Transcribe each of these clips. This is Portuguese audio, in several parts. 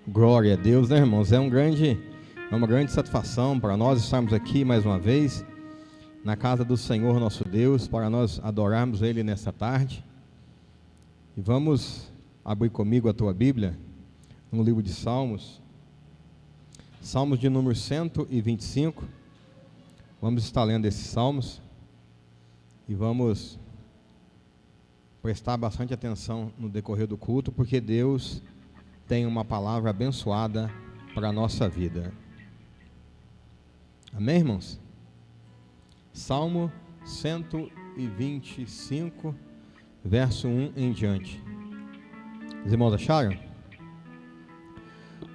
Glória a Deus, né, irmãos? É uma grande satisfação para nós estarmos aqui mais uma vez na casa do Senhor nosso Deus, para nós adorarmos Ele nessa tarde. E vamos abrir comigo a tua Bíblia no livro de Salmos, Salmos de número 125. Vamos estar lendo esses salmos e vamos prestar bastante atenção no decorrer do culto, porque Deus tem uma palavra abençoada para a nossa vida. Amém, irmãos? Salmo 125, verso 1 em diante. Os irmãos acharam?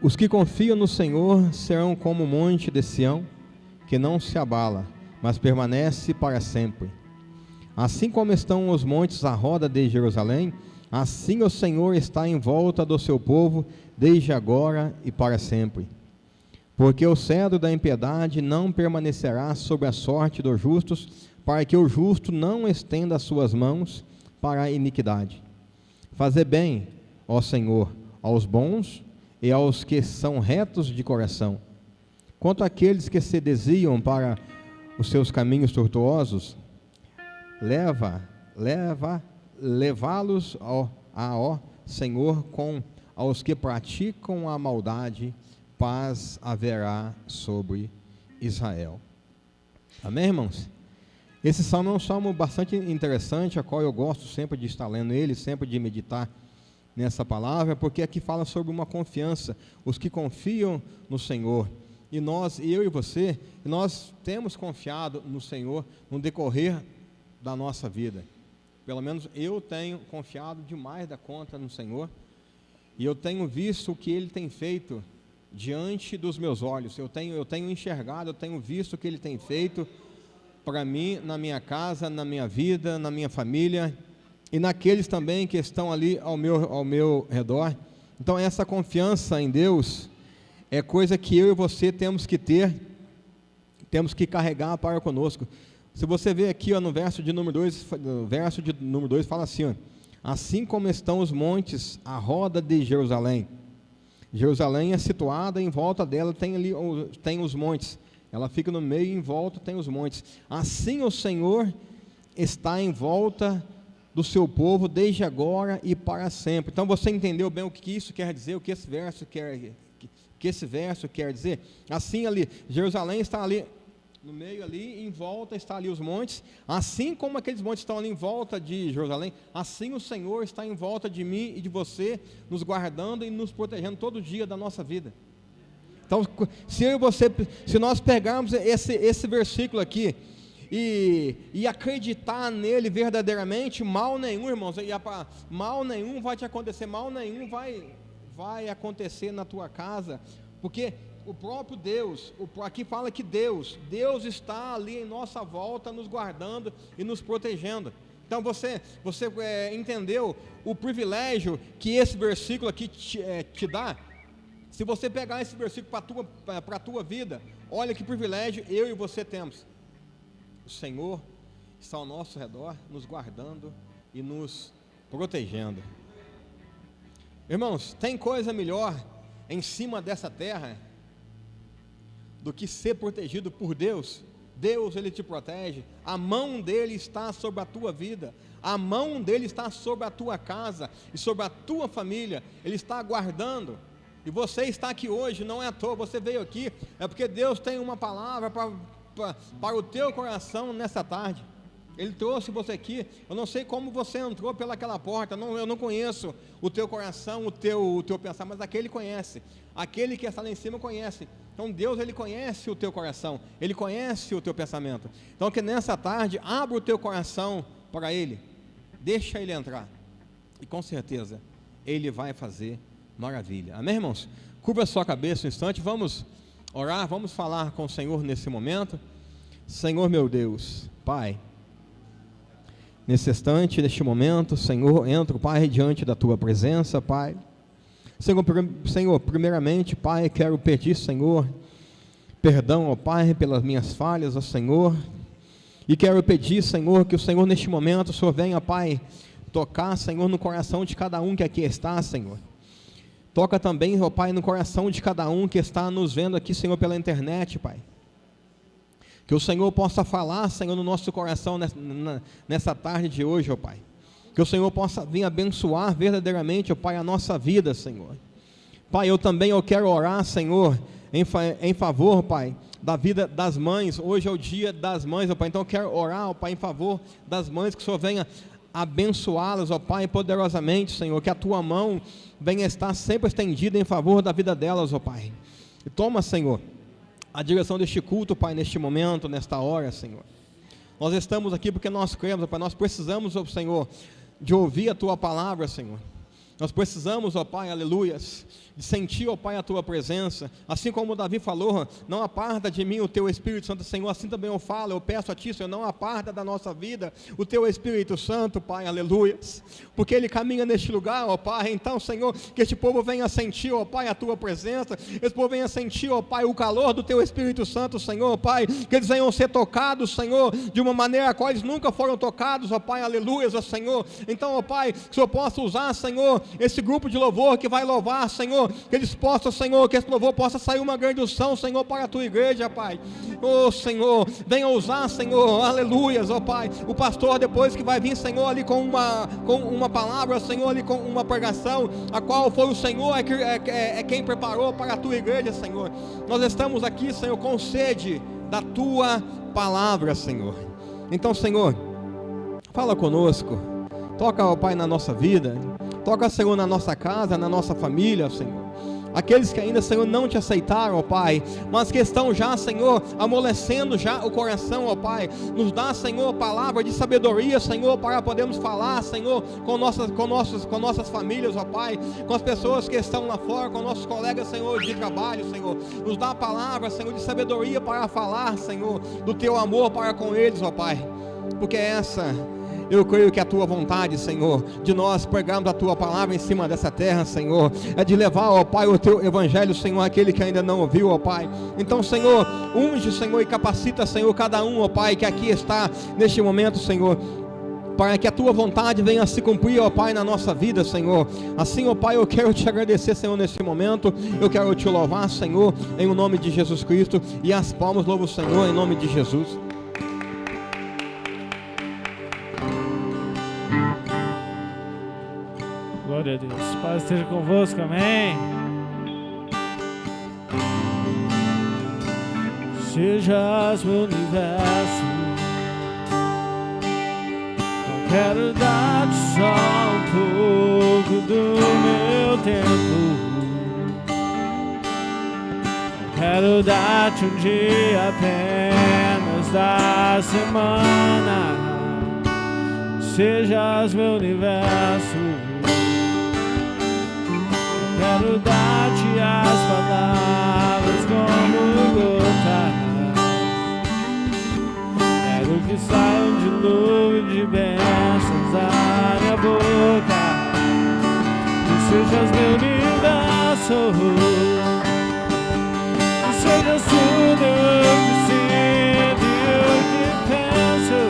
Os que confiam no Senhor serão como o monte de Sião, que não se abala, mas permanece para sempre. Assim como estão os montes à roda de Jerusalém, assim o Senhor está em volta do seu povo, desde agora e para sempre. Porque o cedro da impiedade não permanecerá sobre a sorte dos justos, para que o justo não estenda as suas mãos para a iniquidade. Fazer bem, ó Senhor, aos bons e aos que são retos de coração. Quanto àqueles que se desviam para os seus caminhos tortuosos, levá-los ó Senhor, com aos que praticam a maldade, paz haverá sobre Israel. Amém, irmãos? Esse salmo é um salmo bastante interessante, a qual eu gosto sempre de estar lendo ele, sempre de meditar nessa palavra, porque aqui fala sobre uma confiança, os que confiam no Senhor. E nós, eu e você, nós temos confiado no Senhor no decorrer da nossa vida. Pelo menos eu tenho confiado demais da conta no Senhor, e eu tenho visto o que Ele tem feito diante dos meus olhos. Eu tenho enxergado, eu tenho visto o que Ele tem feito para mim, na minha casa, na minha vida, na minha família, e naqueles também que estão ali ao meu redor. Então essa confiança em Deus é coisa que eu e você temos que ter, temos que carregar para conosco. Se você ver aqui, ó, no verso de número 2 fala assim, ó, assim como estão os montes à roda de Jerusalém. Jerusalém é situada, em volta dela tem os montes, ela fica no meio, em volta tem os montes. Assim o Senhor está em volta do seu povo, desde agora e para sempre. Então você entendeu bem o que isso quer dizer, o que esse verso quer dizer? Assim ali, Jerusalém está ali no meio, ali em volta está ali os montes. Assim como aqueles montes estão ali em volta de Jerusalém, assim o Senhor está em volta de mim e de você, nos guardando e nos protegendo todo dia da nossa vida. Então, se nós pegarmos esse versículo aqui e acreditar nele verdadeiramente, mal nenhum, irmãos, mal nenhum vai te acontecer, mal nenhum vai acontecer na tua casa, porque o próprio Deus, aqui fala que Deus está ali em nossa volta, nos guardando e nos protegendo. Então você entendeu o privilégio que esse versículo aqui te dá? Se você pegar esse versículo para a tua vida, olha que privilégio eu e você temos. O Senhor está ao nosso redor, nos guardando e nos protegendo. Irmãos, tem coisa melhor em cima dessa terra do que ser protegido por Deus? Deus, Ele te protege, a mão dEle está sobre a tua vida, a mão dEle está sobre a tua casa e sobre a tua família, Ele está guardando. E você está aqui hoje, não é à toa, você veio aqui, é porque Deus tem uma palavra para o teu coração nessa tarde. Ele trouxe você aqui. Eu não sei como você entrou pelaquela porta, eu não conheço o teu coração, o teu pensamento, mas aquele conhece, aquele que está lá em cima conhece. Então Deus, Ele conhece o teu coração, Ele conhece o teu pensamento. Então que nessa tarde, abra o teu coração para Ele, deixa Ele entrar, e com certeza Ele vai fazer maravilha. Amém, irmãos? Curva a sua cabeça um instante, vamos orar, vamos falar com o Senhor nesse momento. Senhor meu Deus, Pai, nesse instante, neste momento, Senhor, entro, Pai, diante da Tua presença, Pai. Senhor, primeiramente, Pai, quero pedir, Senhor, perdão, ó Pai, pelas minhas falhas, ó Senhor, e quero pedir, Senhor, que o Senhor, neste momento, o Senhor venha, Pai, tocar, Senhor, no coração de cada um que aqui está, Senhor. Toca também, ó Pai, no coração de cada um que está nos vendo aqui, Senhor, pela internet, Pai. Que o Senhor possa falar, Senhor, no nosso coração nessa tarde de hoje, ó Pai. Que o Senhor possa vir abençoar verdadeiramente, ó Pai, a nossa vida, Senhor. Pai, eu quero orar, Senhor, em favor, Pai, da vida das mães. Hoje é o dia das mães, ó Pai. Então eu quero orar, ó Pai, em favor das mães, que o Senhor venha abençoá-las, ó Pai, poderosamente, Senhor. Que a Tua mão venha estar sempre estendida em favor da vida delas, ó Pai. E toma, Senhor, a direção deste culto, Pai, neste momento, nesta hora, Senhor. Nós estamos aqui porque nós cremos, ó Pai, nós precisamos, ó Senhor, de ouvir a Tua palavra, Senhor. Nós precisamos, ó Pai, aleluias, de sentir, ó Pai, a Tua presença. Assim como Davi falou, não aparta de mim o Teu Espírito Santo, Senhor. Assim também eu falo, eu peço a Ti, Senhor, não aparta da nossa vida o Teu Espírito Santo, Pai, aleluias. Porque Ele caminha neste lugar, ó Pai. Então, Senhor, que este povo venha sentir, ó Pai, a Tua presença. Esse povo venha sentir, ó Pai, o calor do Teu Espírito Santo, Senhor, Pai. Que eles venham ser tocados, Senhor, de uma maneira a qual eles nunca foram tocados, ó Pai, aleluias, ó Senhor. Então, ó Pai, que o Senhor possa usar, Senhor, esse grupo de louvor que vai louvar, Senhor, que eles possam, Senhor, que esse louvor possa sair uma grande unção, Senhor, para a Tua igreja, Pai. Oh, Senhor, venha usar, Senhor, aleluias, ó Pai, o pastor depois que vai vir, Senhor, ali com uma palavra, Senhor, ali com uma pregação, a qual foi o Senhor, é quem preparou para a Tua igreja, Senhor. Nós estamos aqui, Senhor, com sede da Tua palavra, Senhor. Então, Senhor, fala conosco, toca, ó Pai, na nossa vida. Toca, Senhor, na nossa casa, na nossa família, Senhor. Aqueles que ainda, Senhor, não Te aceitaram, ó Pai, mas que estão já, Senhor, amolecendo já o coração, ó Pai. Nos dá, Senhor, palavra de sabedoria, Senhor, para podermos falar, Senhor, com nossas famílias, ó Pai, com as pessoas que estão lá fora, com nossos colegas, Senhor, de trabalho, Senhor. Nos dá a palavra, Senhor, de sabedoria para falar, Senhor, do Teu amor para com eles, ó Pai. Porque eu creio que a Tua vontade, Senhor, de nós pregarmos a Tua palavra em cima dessa terra, Senhor, é de levar, ó Pai, o Teu evangelho, Senhor, aquele que ainda não ouviu, ó Pai. Então, Senhor, unge, Senhor, e capacita, Senhor, cada um, ó Pai, que aqui está neste momento, Senhor, para que a Tua vontade venha a se cumprir, ó Pai, na nossa vida, Senhor. Assim, ó Pai, eu quero Te agradecer, Senhor, nesse momento. Eu quero Te louvar, Senhor, em o nome de Jesus Cristo. E as palmas louvo o Senhor em nome de Jesus. Glória a Deus. Paz esteja convosco, amém. Sejas meu universo, não quero dar-te só um pouco do meu tempo, não quero dar-te um dia apenas da semana. Sejas meu universo, quero dar-te as palavras como gotas, quero que saiam de dilúvio de bênçãos da minha boca, que sejas meu universo, que sejas tudo que sinto e o que penso,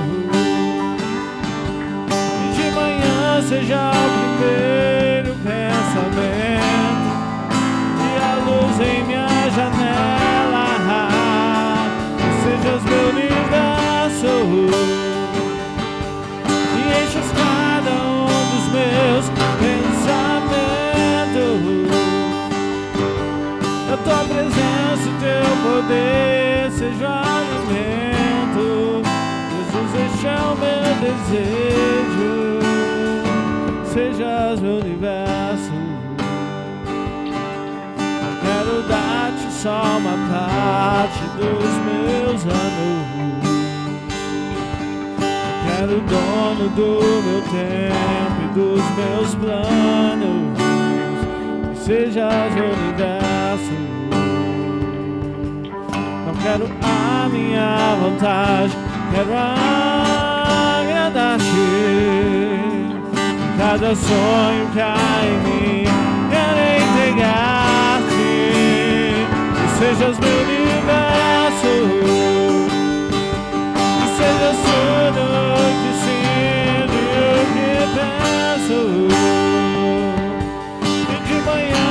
e de manhã seja o primeiro pensamento e a luz em minha janela, que sejas meu universo e enches cada um dos meus pensamentos. A Tua presença, o Teu poder seja o alimento. Jesus, este é o meu desejo. Sejas meu universo, não quero dar-te só uma parte dos meus anos, eu quero o dono do meu tempo e dos meus planos, que sejas meu universo. Não quero a minha vontade, quero agradar-te. Cada sonho que há em mim, quero entregar-te. Que sejas meu universo, que sejas tudo que sinto e o que penso. E de manhã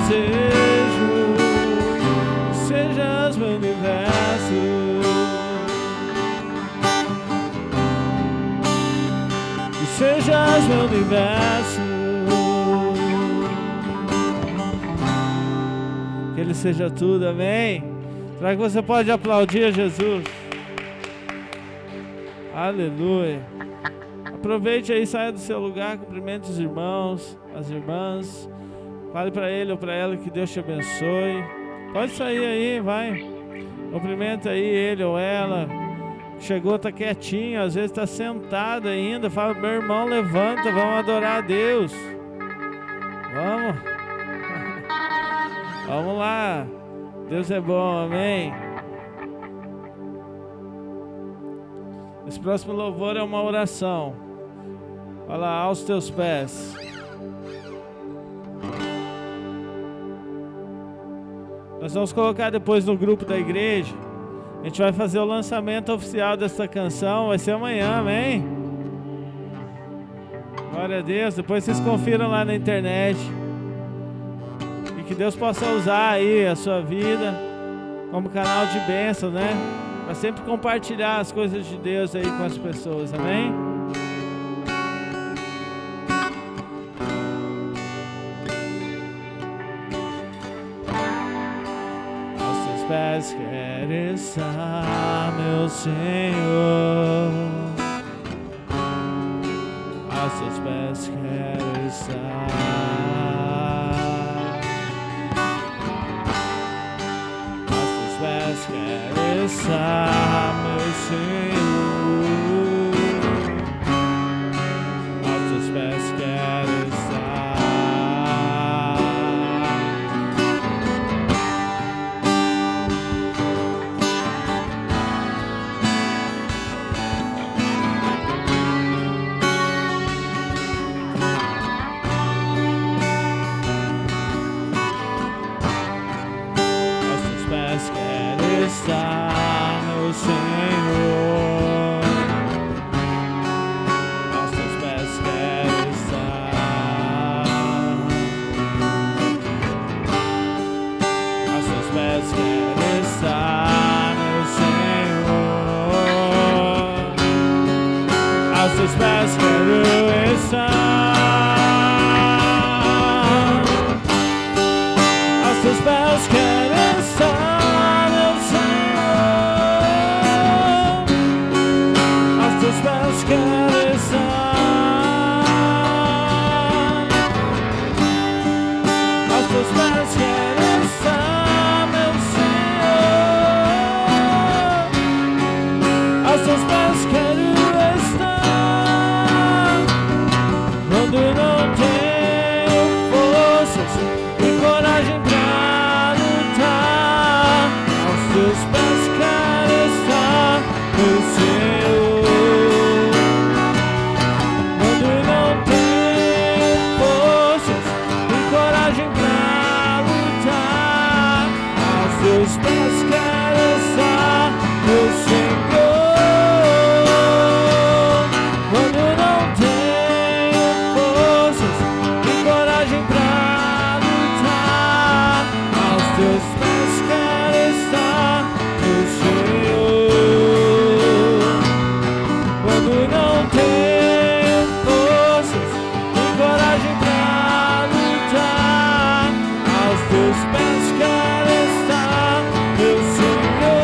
desejo, que sejas meu universo, que sejas meu universo, que Ele seja tudo, amém? Será que você pode aplaudir a Jesus? Aleluia. Aproveite aí, saia do seu lugar, cumprimente os irmãos, as irmãs. Fale para ele ou para ela que Deus te abençoe. Pode sair aí, vai. Cumprimenta aí ele ou ela. Chegou, tá quietinho, às vezes tá sentado ainda. Fala, meu irmão, levanta, vamos adorar a Deus. Vamos. Vamos lá. Deus é bom, amém. Esse próximo louvor é uma oração. Fala, aos teus pés. Nós vamos colocar depois no grupo da igreja. A gente vai fazer o lançamento oficial dessa canção. Vai ser amanhã, amém? Glória a Deus. Depois vocês confiram lá na internet. E que Deus possa usar aí a sua vida como canal de bênção, né? Para sempre compartilhar as coisas de Deus aí com as pessoas, amém? Aos teus pés quero estar, meu Senhor. Aos teus pés quero estar. Quero estar, meu Senhor, aos teus pés quero estar, aos teus pés quero estar, meu Senhor, aos teus pés quero estar, aos teus pés quero estar, meu Senhor, aos teus pés quero estar, aos teus pés quero estar. Quero estar, aos teus pés quero estar, meu Senhor, aos teus pés quero estar, quando não tenho forças e coragem pra lutar, aos teus pés quero estar, meu Senhor. Teus pés quero estar, meu Senhor, quando não tenho forças e coragem pra lutar, aos teus pés quero estar, meu Senhor, quando não tenho forças e coragem pra lutar, aos teus pés quero estar, meu Senhor,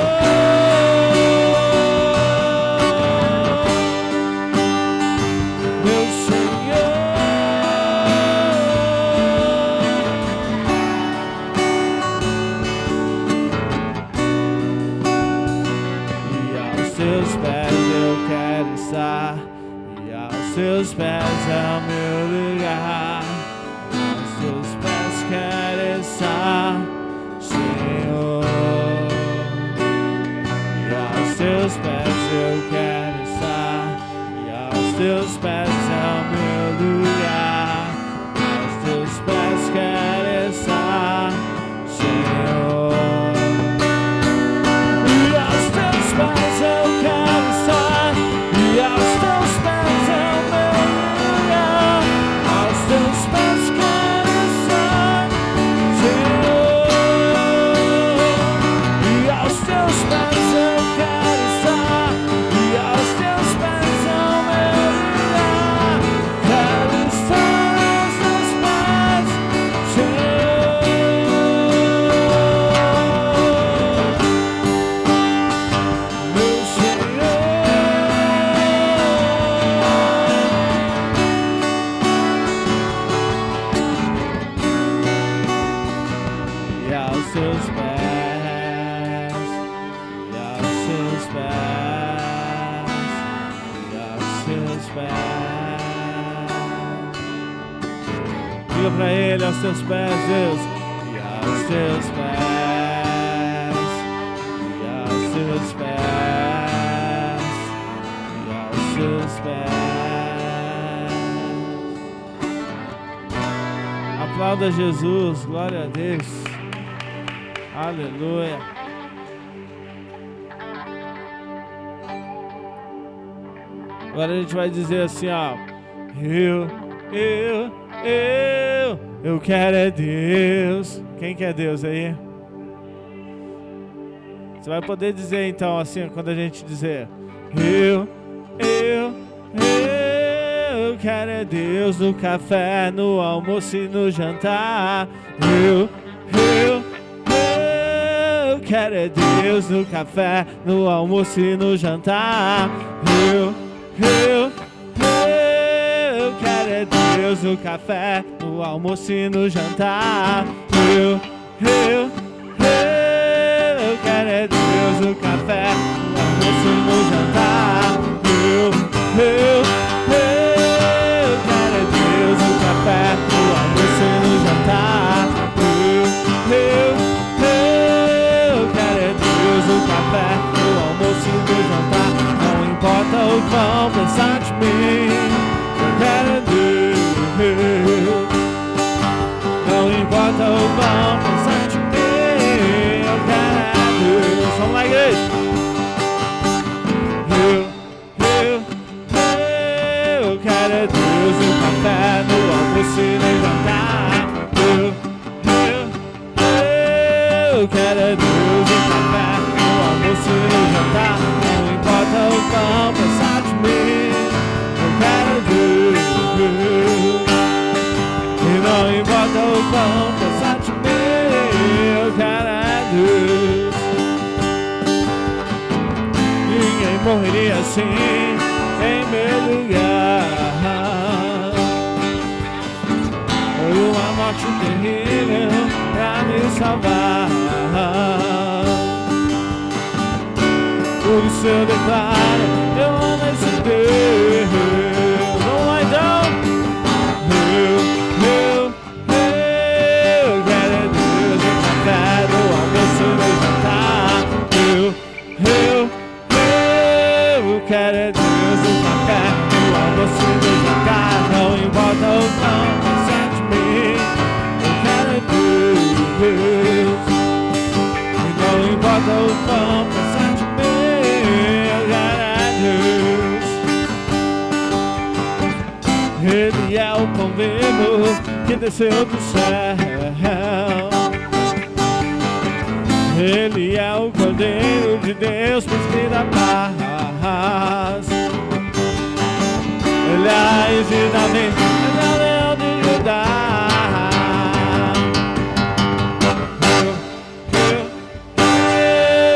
meu Senhor, e aos teus pés eu quero estar, e aos teus pés é o meu lugar, aos teus pés quero estar, Senhor. Teus pés eu quero estar, e aos teus pés é o meu lugar, aos teus pés quero estar, Senhor. E aos teus pés eu quero estar, e aos teus pés é o meu lugar, aos teus pés quero estar, Senhor. teus pés. Diga para Ele, aos teus pés, Deus, e aos teus pés, e aos teus pés, e aos teus pés. Aplauda Jesus, glória a Deus, aleluia. Agora a gente vai dizer assim, ó, eu quero é Deus. Quem quer Deus aí? Você vai poder dizer então assim, quando a gente dizer, eu quero é Deus no café, no almoço e no jantar. Eu quero é Deus no café, no almoço e no jantar. Eu quero é Deus no café, no almoço e no jantar. Eu quero é Deus no café, no almoço e no jantar. Eu quero é Deus no café, no almoço e no jantar. Eu quero é Deus no café, no almoço e no jantar. Não importa o que vão pensar de mim, eu quero é Deus. Não importa o que vão pensar de mim, eu quero é Deus. Vamos lá, igreja. Eu quero é Deus no café, no almoço e no jantar. Eu quero é Deus no café, no almoço e no jantar. Não importa o que vão pensar de mim, eu quero é Deus. E não importa o que vão pensar de mim, eu quero é Deus. Ninguém morreria assim em meu lugar. Foi uma morte terrível pra me salvar. Por isso eu declaro, eu amo esse Deus. Vamos lá então. Eu quero é Deus no café, no almoço e no jantar. Eu quero é Deus no café, no almoço e no jantar. Não importa o que vão pensar de mim, eu quero é Deus. E não importa o que vão pensar de mim, eu quero é Deus. Ele é o pão vivo que desceu do céu. Ele é o Cordeiro de Deus, príncipe da paz. Ele é a raiz de Davi, ele é o leão de Judá.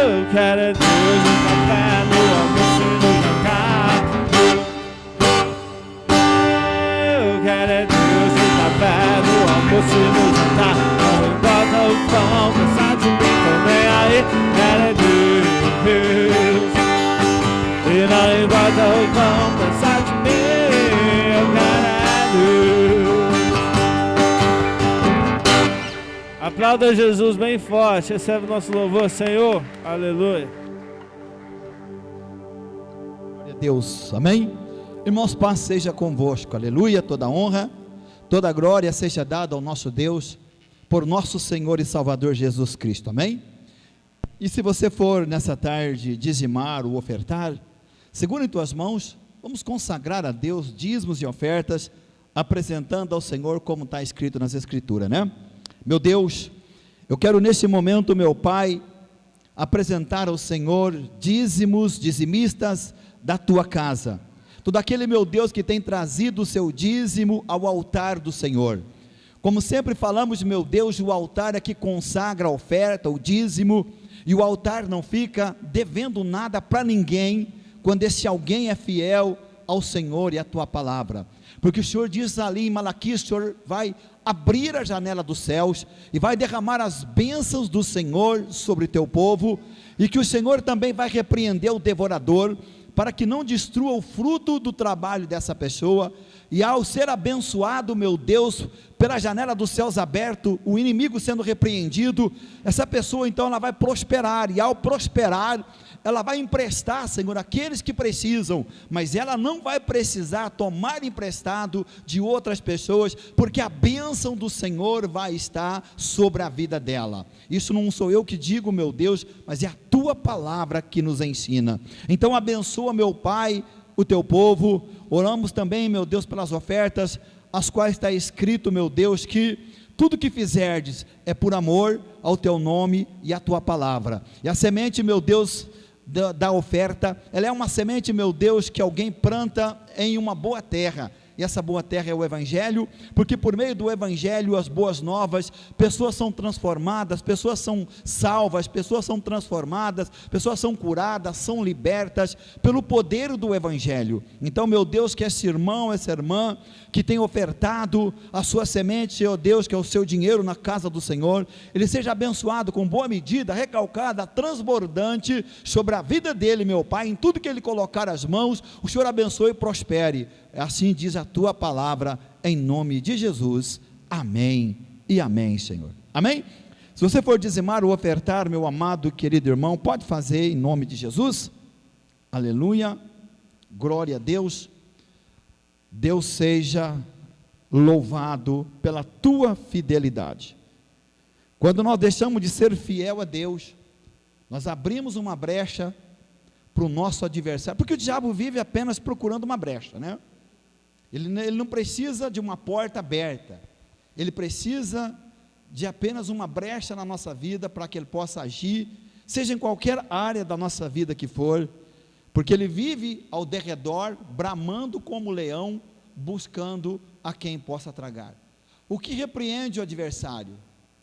Eu quero é Deus no café, no almoço e no jantar. Eu quero é Deus no café, no almoço e no jantar. Não importa o que vão pensar de mim, tô nem aí. Quero é Deus. E não importa o que vão pensar de mim, eu quero é Deus. Aplauda Jesus bem forte, recebe o nosso louvor, Senhor, aleluia. Glória a Deus, amém? Irmãos, paz seja convosco, aleluia. Toda honra, toda glória seja dada ao nosso Deus, por nosso Senhor e Salvador Jesus Cristo, amém? E se você for nessa tarde dizimar ou ofertar, segura em tuas mãos, vamos consagrar a Deus dízimos e ofertas, apresentando ao Senhor como está escrito nas Escrituras, né? Meu Deus, eu quero neste momento, meu Pai, apresentar ao Senhor dízimos, dizimistas da tua casa, todo aquele, meu Deus, que tem trazido o seu dízimo ao altar do Senhor. Como sempre falamos, meu Deus, o altar é que consagra a oferta, o dízimo, e o altar não fica devendo nada para ninguém, quando esse alguém é fiel ao Senhor e à tua palavra, porque o Senhor diz ali em Malaquias, o Senhor vai abrir a janela dos céus, e vai derramar as bênçãos do Senhor sobre o teu povo, e que o Senhor também vai repreender o devorador, para que não destrua o fruto do trabalho dessa pessoa, e ao ser abençoado, meu Deus, pela janela dos céus aberto, o inimigo sendo repreendido, essa pessoa então ela vai prosperar, e ao prosperar, ela vai emprestar, Senhor, aqueles que precisam, mas ela não vai precisar tomar emprestado de outras pessoas, porque a bênção do Senhor vai estar sobre a vida dela. Isso não sou eu que digo, meu Deus, mas é a tua palavra que nos ensina. Então abençoa, meu Pai, o teu povo. Oramos também, meu Deus, pelas ofertas, as quais está escrito, meu Deus, que tudo que fizerdes é por amor ao teu nome e à tua palavra. E a semente, meu Deus, da oferta, ela é uma semente, meu Deus, que alguém planta em uma boa terra, e essa boa terra é o Evangelho, porque por meio do Evangelho, as boas novas, pessoas são transformadas, pessoas são salvas, pessoas são transformadas, pessoas são curadas, são libertas, pelo poder do Evangelho. Então, meu Deus, que esse irmão, essa irmã, que tem ofertado a sua semente, Senhor Deus, que é o seu dinheiro na casa do Senhor, ele seja abençoado com boa medida, recalcada, transbordante, sobre a vida dele, meu Pai, em tudo que ele colocar as mãos, o Senhor abençoe e prospere. Assim diz a tua palavra, em nome de Jesus, amém e amém, Senhor, amém? Se você for dizimar ou ofertar, meu amado, querido irmão, pode fazer em nome de Jesus, aleluia, glória a Deus. Deus seja louvado pela tua fidelidade. Quando nós deixamos de ser fiel a Deus, nós abrimos uma brecha para o nosso adversário, porque o diabo vive apenas procurando uma brecha, né? Ele não precisa de uma porta aberta, ele precisa de apenas uma brecha na nossa vida, para que ele possa agir, seja em qualquer área da nossa vida que for, porque ele vive ao derredor, bramando como leão, buscando a quem possa tragar. O que repreende o adversário,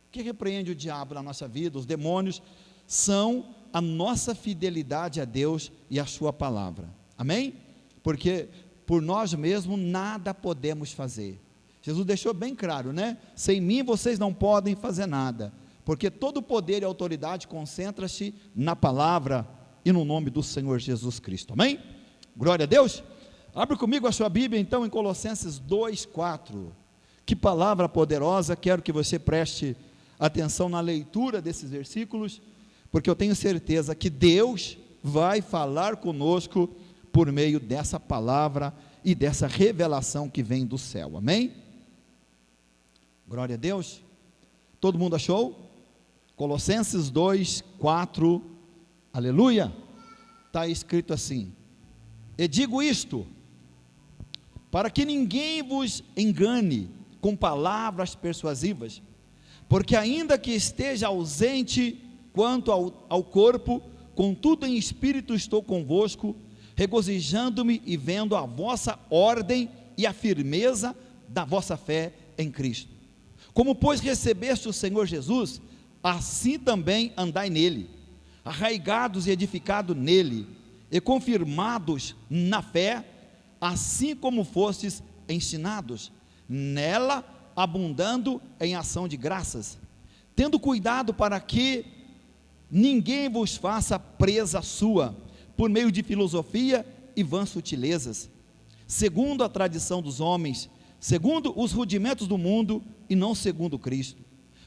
o que repreende o diabo na nossa vida, os demônios, são a nossa fidelidade a Deus e a sua palavra, amém? Porque por nós mesmos nada podemos fazer. Jesus deixou bem claro, né? Sem mim vocês não podem fazer nada, porque todo o poder e autoridade concentra-se na palavra e no nome do Senhor Jesus Cristo, amém? Glória a Deus. Abre comigo a sua Bíblia então em Colossenses 2:4, que palavra poderosa. Quero que você preste atenção na leitura desses versículos, porque eu tenho certeza que Deus vai falar conosco por meio dessa palavra e dessa revelação que vem do céu, amém? Glória a Deus. Todo mundo achou? Colossenses 2:4, aleluia, está escrito assim: e digo isto, para que ninguém vos engane com palavras persuasivas, porque ainda que esteja ausente quanto ao corpo, contudo em espírito estou convosco, regozijando-me e vendo a vossa ordem e a firmeza da vossa fé em Cristo. Como pois recebeste o Senhor Jesus, assim também andai nele, arraigados e edificados nele, e confirmados na fé, assim como fostes ensinados, nela abundando em ação de graças, tendo cuidado para que ninguém vos faça presa sua, por meio de filosofia e vãs sutilezas, segundo a tradição dos homens, segundo os rudimentos do mundo, e não segundo Cristo,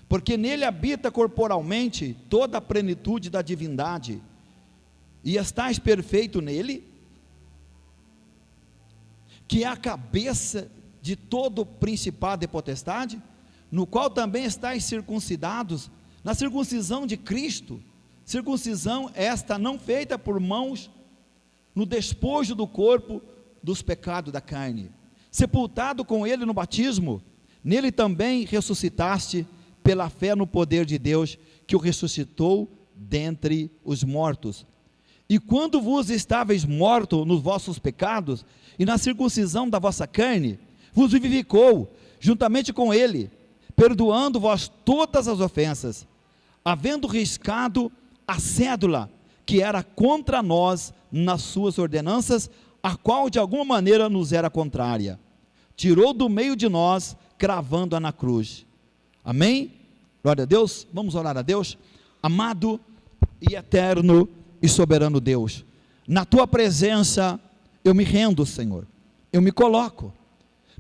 porque nele habita corporalmente toda a plenitude da divindade, e estais perfeito nele, que é a cabeça de todo principado e potestade, no qual também estais circuncidados, na circuncisão de Cristo, circuncisão esta não feita por mãos, no despojo do corpo dos pecados da carne, sepultado com ele no batismo, nele também ressuscitaste pela fé no poder de Deus, que o ressuscitou dentre os mortos. E quando vos estáveis mortos nos vossos pecados, e na circuncisão da vossa carne, vos vivificou, juntamente com ele, perdoando-vos todas as ofensas, havendo riscado a cédula que era contra nós nas suas ordenanças, a qual de alguma maneira nos era contrária, tirou do meio de nós, cravando-a na cruz. Amém? Glória a Deus. Vamos orar a Deus. Amado e eterno e soberano Deus, Na tua presença eu me rendo, Senhor, eu me coloco,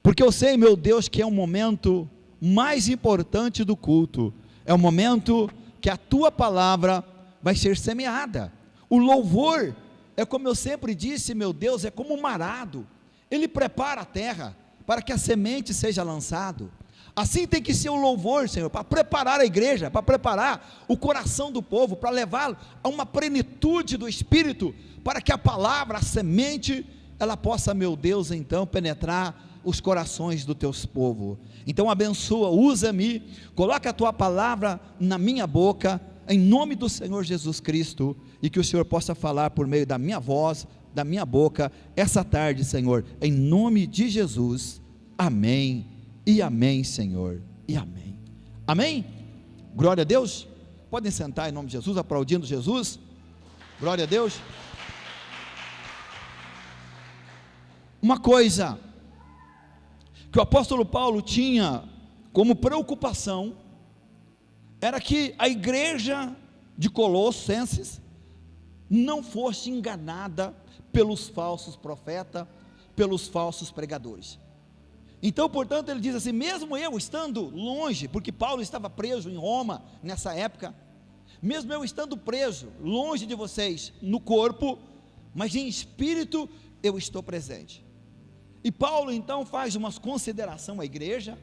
porque eu sei, meu Deus, que é o momento mais importante do culto, é o momento que a tua palavra vai ser semeada. O louvor é, como eu sempre disse, meu Deus, é como um arado, ele prepara a terra para que a semente seja lançada. Assim tem que ser o louvor, Senhor, para preparar a igreja, para preparar o coração do povo, para levá-lo a uma plenitude do Espírito, para que a palavra, a semente, ela possa, meu Deus, então penetrar os corações do teus povo. Então abençoa, usa-me, coloca a tua palavra na minha boca, em nome do Senhor Jesus Cristo, e que o Senhor possa falar por meio da minha voz, da minha boca, essa tarde, Senhor, em nome de Jesus, amém, e amém, Senhor, e amém, amém, glória a Deus. Podem sentar em nome de Jesus, aplaudindo Jesus, glória a Deus. Uma coisa que o apóstolo Paulo tinha como preocupação, era que a igreja de Colossenses não fosse enganada pelos falsos profetas, pelos falsos pregadores. Então, portanto, ele diz assim, mesmo eu estando longe, porque Paulo estava preso em Roma nessa época, mesmo eu estando preso, longe de vocês, no corpo, mas em espírito eu estou presente. E Paulo então faz uma consideração à igreja,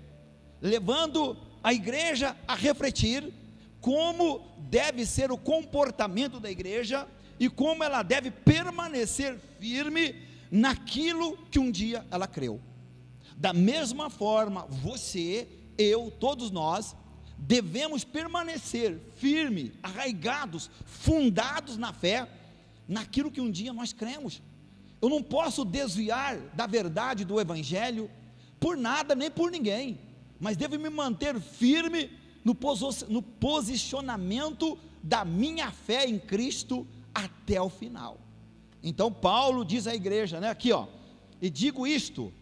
levando a igreja a refletir como deve ser o comportamento da igreja e como ela deve permanecer firme naquilo que um dia ela creu. Da mesma forma, você, eu, todos nós, devemos permanecer firme, arraigados, fundados na fé, naquilo que um dia nós cremos. Eu não posso desviar da verdade do Evangelho, por nada nem por ninguém, mas devo me manter firme no posicionamento da minha fé em Cristo até o final. Então Paulo diz à igreja, né, aqui ó, e digo isto,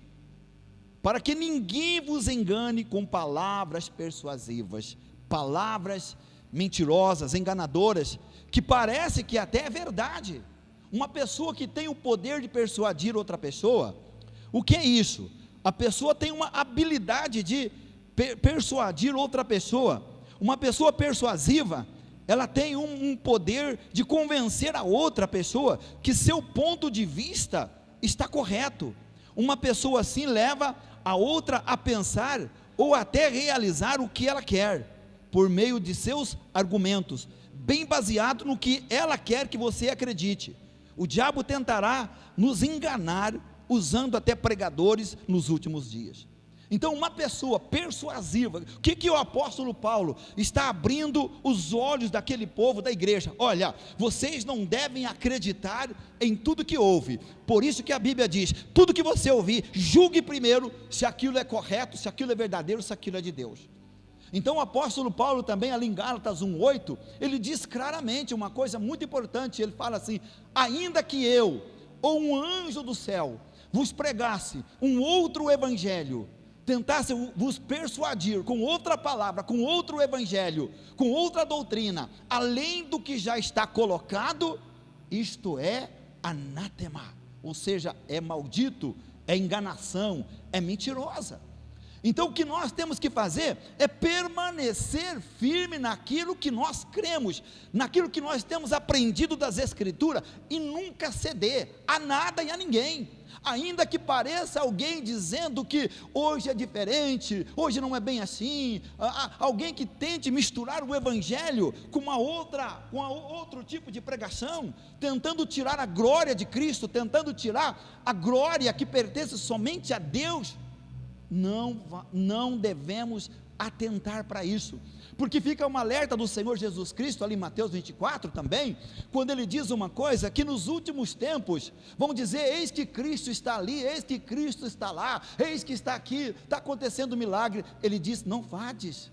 para que ninguém vos engane com palavras persuasivas, palavras mentirosas, enganadoras, que parece que até é verdade. Uma pessoa que tem o poder de persuadir outra pessoa, o que é isso? A pessoa tem uma habilidade de persuadir outra pessoa. Uma pessoa persuasiva, ela tem um poder de convencer a outra pessoa que seu ponto de vista está correto. Uma pessoa assim leva a outra a pensar ou até realizar o que ela quer, por meio de seus argumentos, bem baseado no que ela quer que você acredite. O diabo tentará nos enganar, usando até pregadores nos últimos dias. Então uma pessoa persuasiva, o que o apóstolo Paulo está abrindo os olhos daquele povo da igreja? Olha, vocês não devem acreditar em tudo que ouve, por isso que a Bíblia diz, tudo que você ouvir, julgue primeiro se aquilo é correto, se aquilo é verdadeiro, se aquilo é de Deus. Então o apóstolo Paulo também, ali em Gálatas 1:8, ele diz claramente uma coisa muito importante, ele fala assim, ainda que eu, ou um anjo do céu, vos pregasse um outro evangelho, tentasse vos persuadir com outra palavra, com outro evangelho, com outra doutrina, além do que já está colocado, isto é anátema, ou seja, é maldito, é enganação, é mentirosa. Então o que nós temos que fazer é permanecer firme naquilo que nós cremos, naquilo que nós temos aprendido das Escrituras, e nunca ceder a nada e a ninguém, ainda que pareça alguém dizendo que hoje é diferente, hoje não é bem assim, alguém que tente misturar o Evangelho com outro tipo de pregação, tentando tirar a glória de Cristo, tentando tirar a glória que pertence somente a Deus. Não devemos atentar para isso, porque fica um alerta do Senhor Jesus Cristo, ali em Mateus 24 também, quando ele diz uma coisa, que nos últimos tempos, vão dizer, eis que Cristo está ali, eis que Cristo está lá, eis que está aqui, está acontecendo um milagre, ele diz, não vades,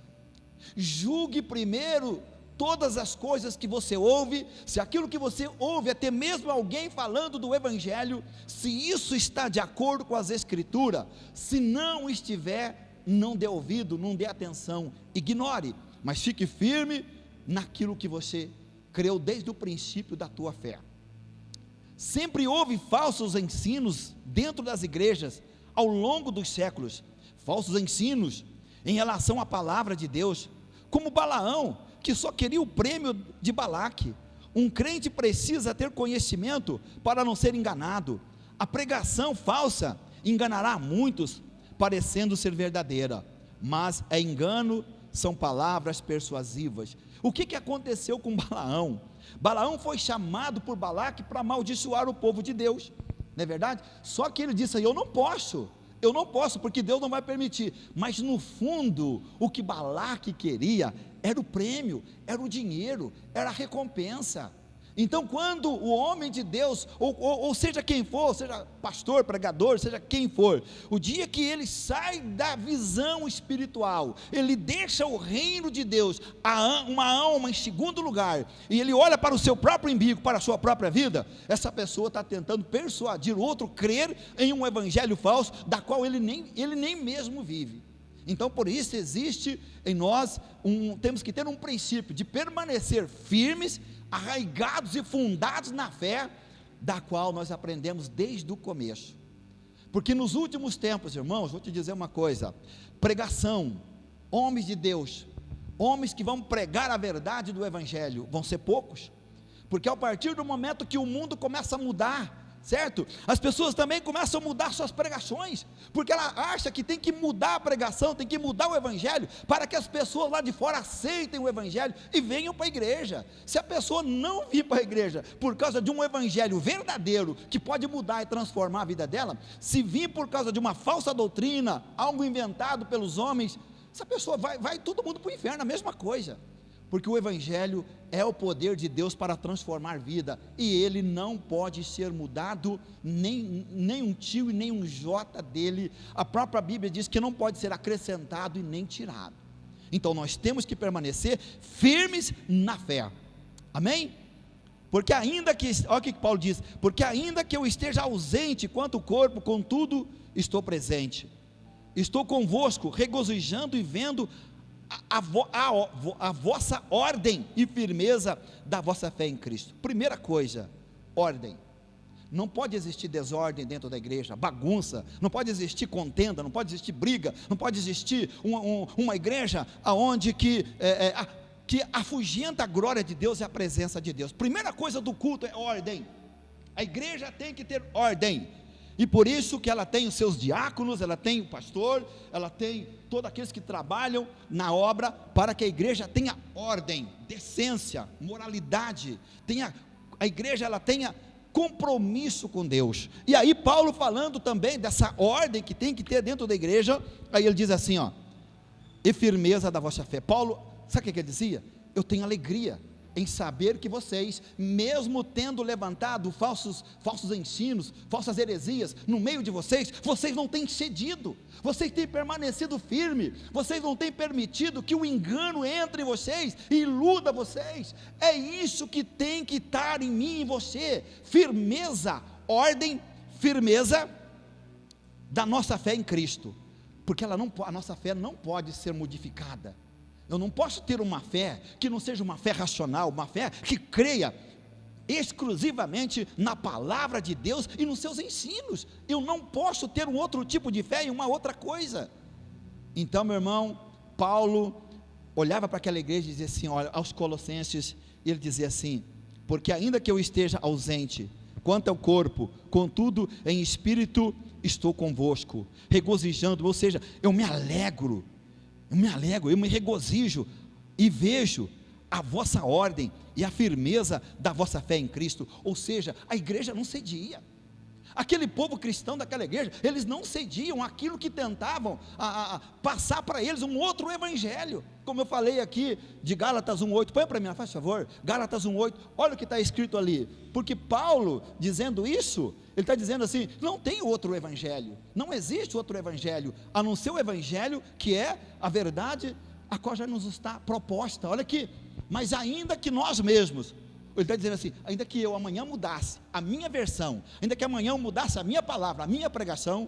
julgue primeiro todas as coisas que você ouve, se aquilo que você ouve, até mesmo alguém falando do Evangelho, se isso está de acordo com as Escrituras, se não estiver, não dê ouvido, não dê atenção, ignore, mas fique firme naquilo que você creu desde o princípio da tua fé. Sempre houve falsos ensinos dentro das igrejas, ao longo dos séculos, falsos ensinos em relação à palavra de Deus, como Balaão, que só queria o prêmio de Balaque. Um crente precisa ter conhecimento para não ser enganado. A pregação falsa enganará muitos, parecendo ser verdadeira, mas é engano, são palavras persuasivas. O que aconteceu com Balaão? Balaão foi chamado por Balaque para amaldiçoar o povo de Deus, não é verdade? Só que ele disse: eu não posso, porque Deus não vai permitir. Mas no fundo, o que Balaque queria era o prêmio, era o dinheiro, era a recompensa. Então, quando o homem de Deus, ou seja quem for, seja pastor, pregador, seja quem for, o dia que ele sai da visão espiritual, ele deixa o reino de Deus, uma alma em segundo lugar, e ele olha para o seu próprio umbigo, para a sua própria vida, essa pessoa está tentando persuadir o outro a crer em um evangelho falso, da qual ele nem mesmo vive. Então, por isso existe em nós, temos que ter um princípio de permanecer firmes, arraigados e fundados na fé, da qual nós aprendemos desde o começo. Porque nos últimos tempos, irmãos, vou te dizer uma coisa: pregação, homens de Deus, homens que vão pregar a verdade do evangelho, vão ser poucos, porque ao partir do momento que o mundo começa a mudar, certo? As pessoas também começam a mudar suas pregações, porque ela acha que tem que mudar a pregação, tem que mudar o evangelho, para que as pessoas lá de fora aceitem o evangelho e venham para a igreja. Se a pessoa não vir para a igreja por causa de um evangelho verdadeiro, que pode mudar e transformar a vida dela, se vir por causa de uma falsa doutrina, algo inventado pelos homens, essa pessoa vai todo mundo para o inferno, a mesma coisa. Porque o evangelho é o poder de Deus para transformar vida, e ele não pode ser mudado, nem um tio e nem um jota dele. A própria Bíblia diz que não pode ser acrescentado e nem tirado. Então nós temos que permanecer firmes na fé, amém? Porque ainda que, olha o que Paulo diz: porque ainda que eu esteja ausente quanto o corpo, contudo estou presente, estou convosco, regozijando e vendo a vossa ordem e firmeza da vossa fé em Cristo. Primeira coisa, ordem. Não pode existir desordem dentro da igreja, bagunça, não pode existir contenda, não pode existir briga, não pode existir uma igreja onde que afugenta a glória de Deus e a presença de Deus. Primeira coisa do culto é ordem. A igreja tem que ter ordem, e por isso que ela tem os seus diáconos, ela tem o pastor, ela tem todos aqueles que trabalham na obra, para que a igreja tenha ordem, decência, moralidade, a igreja ela tenha compromisso com Deus. E aí Paulo, falando também dessa ordem que tem que ter dentro da igreja, aí ele diz assim, e firmeza da vossa fé. Paulo, sabe o que ele dizia? Eu tenho alegria em saber que vocês, mesmo tendo levantado falsos ensinos, falsas heresias no meio de vocês não têm cedido, vocês têm permanecido firme, vocês não têm permitido que o engano entre em vocês e iluda vocês. É isso que tem que estar em mim e em você: firmeza, ordem, firmeza da nossa fé em Cristo, porque a nossa fé não pode ser modificada. Eu não posso ter uma fé que não seja uma fé racional, uma fé que creia exclusivamente na palavra de Deus e nos seus ensinos. Eu não posso ter um outro tipo de fé em uma outra coisa. Então, meu irmão, Paulo olhava para aquela igreja e dizia assim, olha, aos Colossenses, ele dizia assim: porque ainda que eu esteja ausente quanto ao corpo, contudo em espírito estou convosco, regozijando, ou seja, eu me alegro, eu me regozijo e vejo a vossa ordem e a firmeza da vossa fé em Cristo. Ou seja, a igreja não cedia. Aquele povo cristão daquela igreja, eles não cediam aquilo que tentavam passar para eles um outro evangelho. Como eu falei aqui de Gálatas 1:8, põe para mim, faz favor, Gálatas 1:8, olha o que está escrito ali. Porque Paulo, dizendo isso, ele está dizendo assim: não tem outro evangelho, não existe outro evangelho, a não ser o evangelho que é a verdade, a qual já nos está proposta. Olha aqui, mas ainda que nós mesmos, ele está dizendo assim, ainda que eu amanhã mudasse a minha versão, ainda que amanhã eu mudasse a minha palavra, a minha pregação,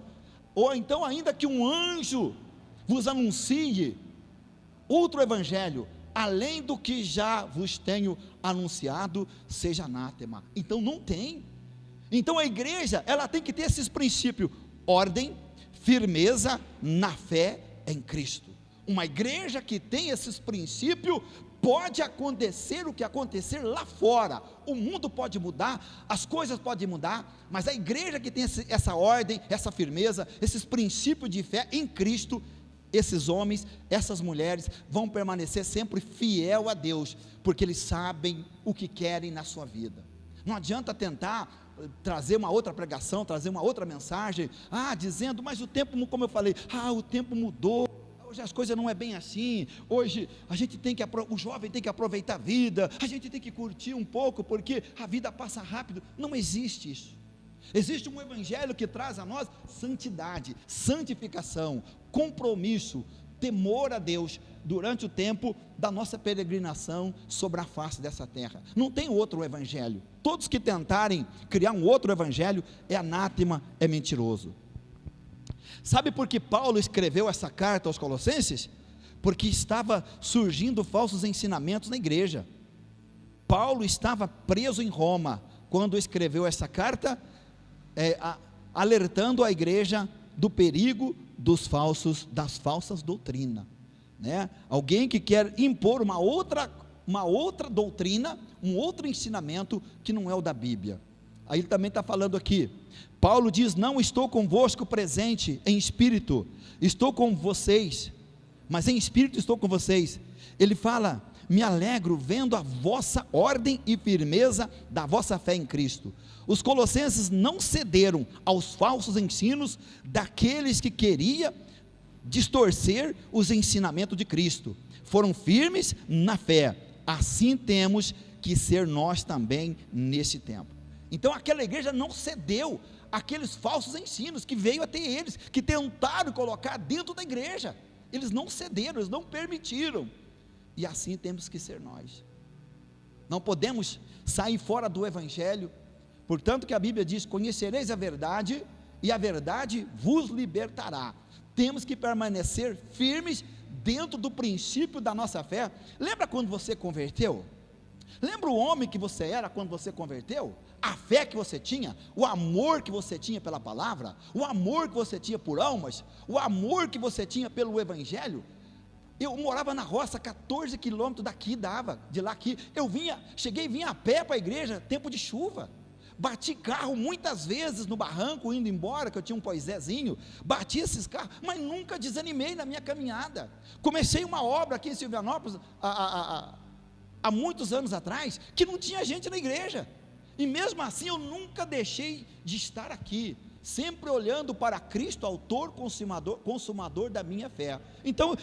ou então ainda que um anjo vos anuncie outro evangelho, além do que já vos tenho anunciado, seja anátema. Então não tem. Então a igreja, ela tem que ter esses princípios: ordem, firmeza na fé em Cristo. Uma igreja que tem esses princípios, pode acontecer o que acontecer lá fora, o mundo pode mudar, as coisas podem mudar, mas a igreja que tem essa ordem, essa firmeza, esses princípios de fé em Cristo, esses homens, essas mulheres vão permanecer sempre fiel a Deus, porque eles sabem o que querem na sua vida. Não adianta tentar trazer uma outra pregação, trazer uma outra mensagem, dizendo, mas o tempo, como eu falei, o tempo mudou, hoje as coisas não é bem assim, hoje a gente o jovem tem que aproveitar a vida, a gente tem que curtir um pouco, porque a vida passa rápido. Não existe isso. Existe um evangelho que traz a nós santidade, santificação, compromisso, temor a Deus, durante o tempo da nossa peregrinação sobre a face dessa terra. Não tem outro evangelho. Todos que tentarem criar um outro evangelho, é anátema, é mentiroso. Sabe por que Paulo escreveu essa carta aos Colossenses? Porque estava surgindo falsos ensinamentos na igreja. Paulo estava preso em Roma, quando escreveu essa carta, alertando a igreja do perigo das falsas doutrinas, né? Alguém que quer impor uma outra doutrina, um outro ensinamento que não é o da Bíblia. Aí ele também está falando aqui, Paulo diz, não estou convosco presente em espírito, estou com vocês, mas em espírito estou com vocês. Ele fala, me alegro vendo a vossa ordem e firmeza da vossa fé em Cristo. Os colossenses não cederam aos falsos ensinos daqueles que queriam distorcer os ensinamentos de Cristo, foram firmes na fé. Assim temos que ser nós também nesse tempo. Então aquela igreja não cedeu àqueles falsos ensinos que veio até eles, que tentaram colocar dentro da igreja. Eles não cederam, eles não permitiram. E assim temos que ser nós. Não podemos sair fora do evangelho. Portanto que a Bíblia diz, conhecereis a verdade e a verdade vos libertará. Temos que permanecer firmes dentro do princípio da nossa fé. Lembra quando você converteu? Lembra o homem que você era quando você converteu? A fé que você tinha, o amor que você tinha pela palavra, o amor que você tinha por almas, o amor que você tinha pelo evangelho. Eu morava na roça, 14 quilômetros daqui dava, de lá aqui, vinha a pé para a igreja, tempo de chuva, bati carro muitas vezes no barranco, indo embora, que eu tinha um poisézinho, bati esses carros, mas nunca desanimei na minha caminhada. Comecei uma obra aqui em Silvianópolis, há muitos anos atrás, que não tinha gente na igreja, e mesmo assim eu nunca deixei de estar aqui, sempre olhando para Cristo, autor, consumador da minha fé. Então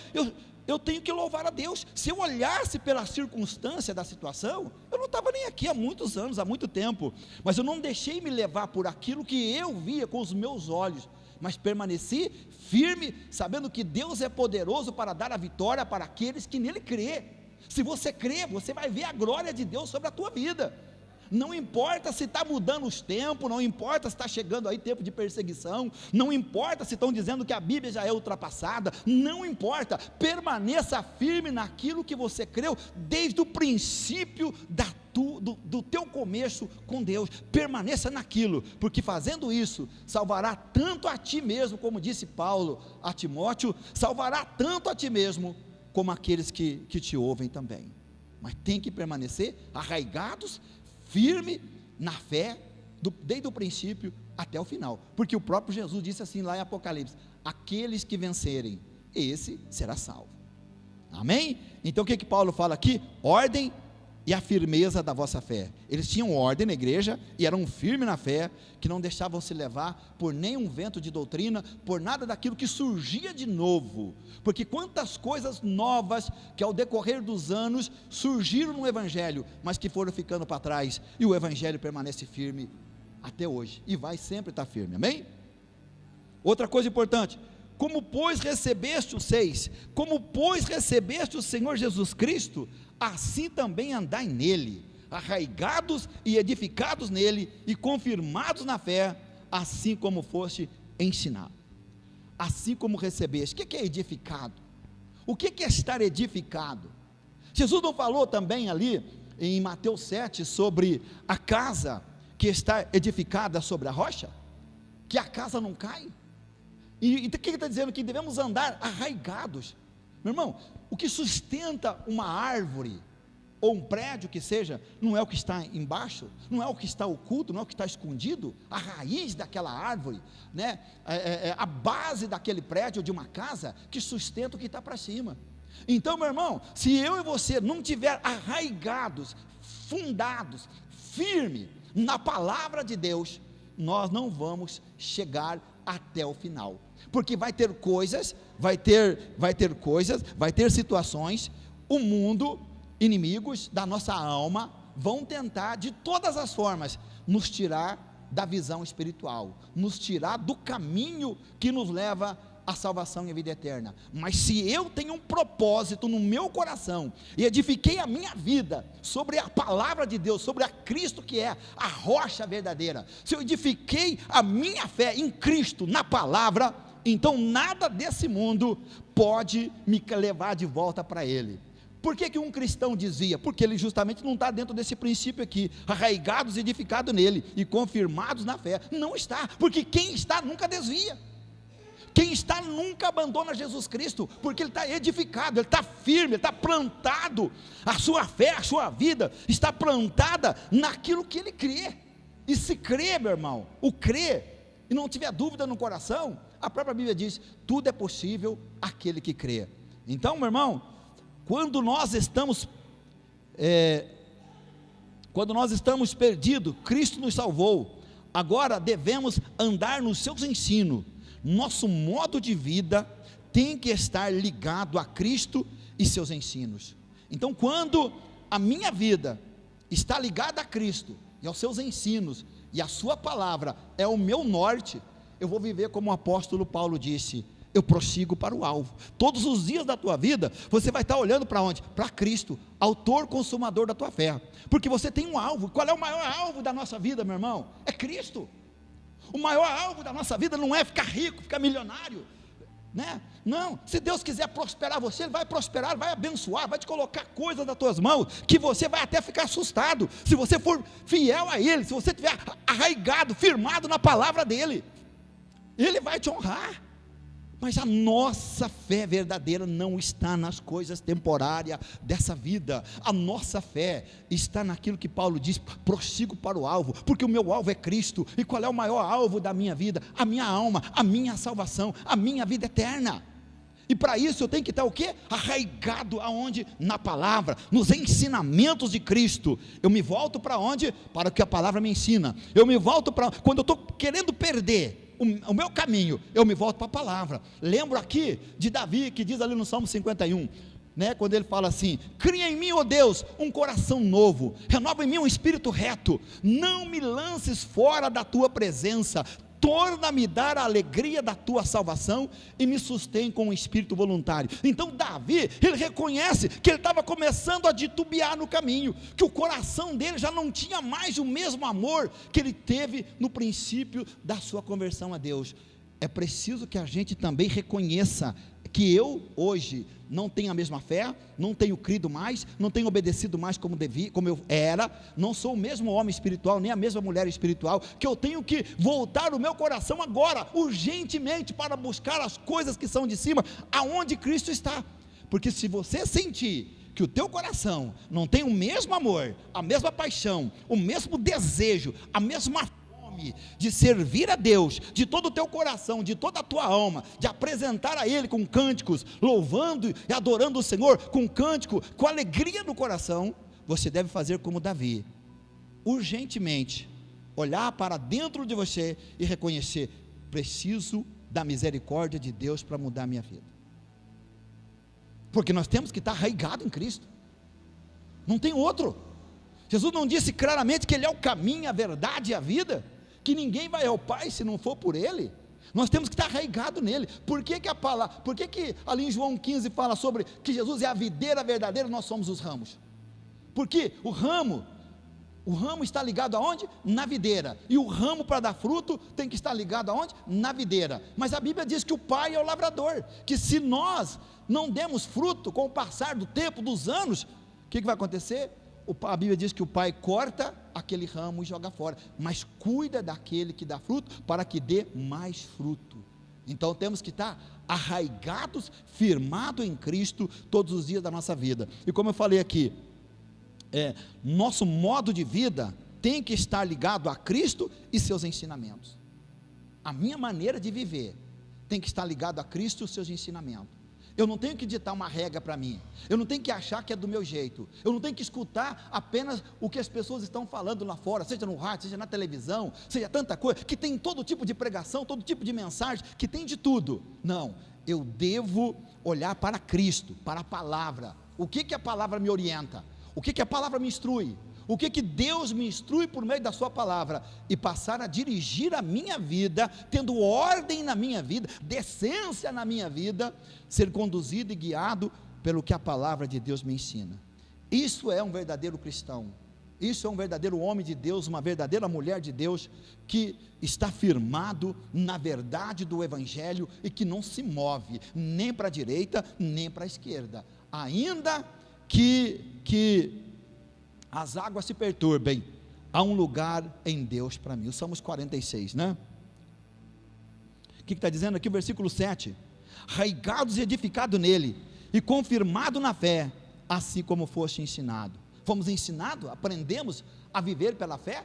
eu tenho que louvar a Deus. Se eu olhasse pela circunstância da situação, eu não estava nem aqui há muitos anos, há muito tempo, mas eu não deixei me levar por aquilo que eu via com os meus olhos, mas permaneci firme, sabendo que Deus é poderoso para dar a vitória para aqueles que nele crê. Se você crê, você vai ver a glória de Deus sobre a tua vida. Não importa se está mudando os tempos, não importa se está chegando aí tempo de perseguição, não importa se estão dizendo que a Bíblia já é ultrapassada, não importa, permaneça firme naquilo que você creu, desde o princípio do teu começo com Deus, permaneça naquilo, porque fazendo isso, salvará tanto a ti mesmo, como disse Paulo a Timóteo, salvará tanto a ti mesmo, como aqueles que te ouvem também. Mas tem que permanecer arraigados, firme na fé, desde o princípio até o final, porque o próprio Jesus disse assim lá em Apocalipse, aqueles que vencerem, esse será salvo. Amém? Então o que Paulo fala aqui? Ordem e a firmeza da vossa fé. Eles tinham ordem na igreja e eram firmes na fé, que não deixavam se levar por nenhum vento de doutrina, por nada daquilo que surgia de novo, porque quantas coisas novas que ao decorrer dos anos surgiram no evangelho, mas que foram ficando para trás, e o evangelho permanece firme até hoje, e vai sempre estar firme, amém? Outra coisa importante, como pois recebeste o Senhor Jesus Cristo, assim também andai nele, arraigados e edificados nele, e confirmados na fé, assim como foste ensinado, assim como recebeste. O que é edificado? O que é estar edificado? Jesus não falou também ali, em Mateus 7, sobre a casa que está edificada sobre a rocha, que a casa não cai. E o que ele está dizendo? Que devemos andar arraigados. Meu irmão, o que sustenta uma árvore, ou um prédio que seja, não é o que está embaixo, não é o que está oculto, não é o que está escondido, a raiz daquela árvore, né? A base daquele prédio, de uma casa, que sustenta o que está para cima. Então, meu irmão, se eu e você não tiver arraigados, fundados, firme na palavra de Deus, nós não vamos chegar até o final, porque vai ter coisas, vai ter situações, o mundo, inimigos da nossa alma, vão tentar de todas as formas nos tirar da visão espiritual, nos tirar do caminho que nos leva à salvação e à vida eterna. Mas se eu tenho um propósito no meu coração, e edifiquei a minha vida sobre a palavra de Deus, sobre a Cristo, que é a rocha verdadeira, se eu edifiquei a minha fé em Cristo, na palavra, então nada desse mundo pode me levar de volta para Ele. Por que um cristão desvia? Porque ele justamente não está dentro desse princípio aqui, arraigados e edificados nele, e confirmados na fé. Não está, porque quem está nunca desvia, quem está nunca abandona Jesus Cristo, porque ele está edificado, ele está firme, ele está plantado, a sua fé, a sua vida, está plantada naquilo que ele crê. E se crê, meu irmão, o crer, e não tiver dúvida no coração, a própria Bíblia diz, tudo é possível àquele que crê. Então, meu irmão, quando nós estamos perdidos, Cristo nos salvou, agora devemos andar nos seus ensinos. Nosso modo de vida tem que estar ligado a Cristo e seus ensinos. Então, quando a minha vida está ligada a Cristo e aos seus ensinos, e a sua palavra é o meu norte, eu vou viver como o apóstolo Paulo disse, eu prossigo para o alvo. Todos os dias da tua vida, você vai estar olhando para onde? Para Cristo, autor, consumador da tua fé, porque você tem um alvo. Qual é o maior alvo da nossa vida, meu irmão? É Cristo. O maior alvo da nossa vida não é ficar rico, ficar milionário, né? Não, se Deus quiser prosperar você, Ele vai prosperar, vai abençoar, vai te colocar coisas nas tuas mãos, que você vai até ficar assustado, se você for fiel a Ele, se você estiver arraigado, firmado na palavra dEle, Ele vai te honrar. Mas a nossa fé verdadeira não está nas coisas temporárias dessa vida. A nossa fé está naquilo que Paulo diz, prossigo para o alvo, porque o meu alvo é Cristo. E qual é o maior alvo da minha vida? A minha alma, a minha salvação, a minha vida eterna. E para isso eu tenho que estar o quê? Arraigado aonde? Na palavra, nos ensinamentos de Cristo. Eu me volto para onde? Para o que a palavra me ensina. Eu me volto para, quando eu estou querendo perder o meu caminho, eu me volto para a palavra. Lembro aqui de Davi, que diz ali no Salmo 51, né, quando ele fala assim, cria em mim, ó Deus, um coração novo, renova em mim um espírito reto, não me lances fora da tua presença, torna-me dar a alegria da tua salvação, e me sustém com um espírito voluntário. Então Davi, ele reconhece que ele estava começando a titubear no caminho, que o coração dele já não tinha mais o mesmo amor que ele teve no princípio da sua conversão a Deus. É preciso que a gente também reconheça que eu hoje não tenho a mesma fé, não tenho crido mais, não tenho obedecido mais como eu era, não sou o mesmo homem espiritual, nem a mesma mulher espiritual, que eu tenho que voltar o meu coração agora, urgentemente, para buscar as coisas que são de cima, aonde Cristo está. Porque se você sentir que o teu coração não tem o mesmo amor, a mesma paixão, o mesmo desejo, a mesma de servir a Deus, de todo o teu coração, de toda a tua alma, de apresentar a Ele com cânticos, louvando e adorando o Senhor, com cântico, com alegria no coração, você deve fazer como Davi, urgentemente, olhar para dentro de você e reconhecer, preciso da misericórdia de Deus para mudar a minha vida, porque nós temos que estar arraigado em Cristo, não tem outro. Jesus não disse claramente que Ele é o caminho, a verdade e a vida, que ninguém vai ao Pai se não for por Ele? Nós temos que estar arraigado nele. Por que ali em João 15 fala sobre que Jesus é a videira verdadeira, nós somos os ramos? Porque o ramo está ligado aonde? Na videira, e o ramo para dar fruto tem que estar ligado aonde? Na videira. Mas a Bíblia diz que o Pai é o lavrador, que se nós não demos fruto com o passar do tempo, dos anos, o que vai acontecer? a Bíblia diz que o pai corta aquele ramo e joga fora, mas cuida daquele que dá fruto, para que dê mais fruto. Então temos que estar arraigados, firmados em Cristo, todos os dias da nossa vida. E como eu falei aqui, nosso modo de vida tem que estar ligado a Cristo e seus ensinamentos. A minha maneira de viver tem que estar ligado a Cristo e os seus ensinamentos. Eu não tenho que ditar uma regra para mim, eu não tenho que achar que é do meu jeito, eu não tenho que escutar apenas o que as pessoas estão falando lá fora, seja no rádio, seja na televisão, seja tanta coisa, que tem todo tipo de pregação, todo tipo de mensagem, que tem de tudo. Não, eu devo olhar para Cristo, para a palavra. O que a palavra me orienta? O que a palavra me instrui? O que Deus me instrui por meio da sua palavra, e passar a dirigir a minha vida, tendo ordem na minha vida, decência na minha vida, ser conduzido e guiado pelo que a palavra de Deus me ensina. Isso é um verdadeiro cristão, isso é um verdadeiro homem de Deus, uma verdadeira mulher de Deus, que está firmado na verdade do Evangelho, e que não se move, nem para a direita, nem para a esquerda, ainda que as águas se perturbem, há um lugar em Deus para mim. O Salmos 46, né? O que está dizendo aqui o versículo 7? Arraigados e edificados nele, e confirmado na fé, assim como foste ensinado. Fomos ensinados, aprendemos a viver pela fé.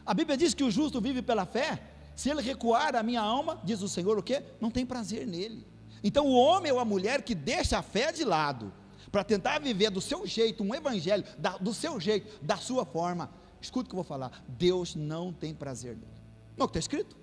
A Bíblia diz que o justo vive pela fé. Se ele recuar, a minha alma, diz o Senhor, o quê? Não tem prazer nele. Então o homem ou a mulher que deixa a fé de lado, para tentar viver do seu jeito, um evangelho, do seu jeito, da sua forma, escuta o que eu vou falar, Deus não tem prazer nele. Não é o que está escrito?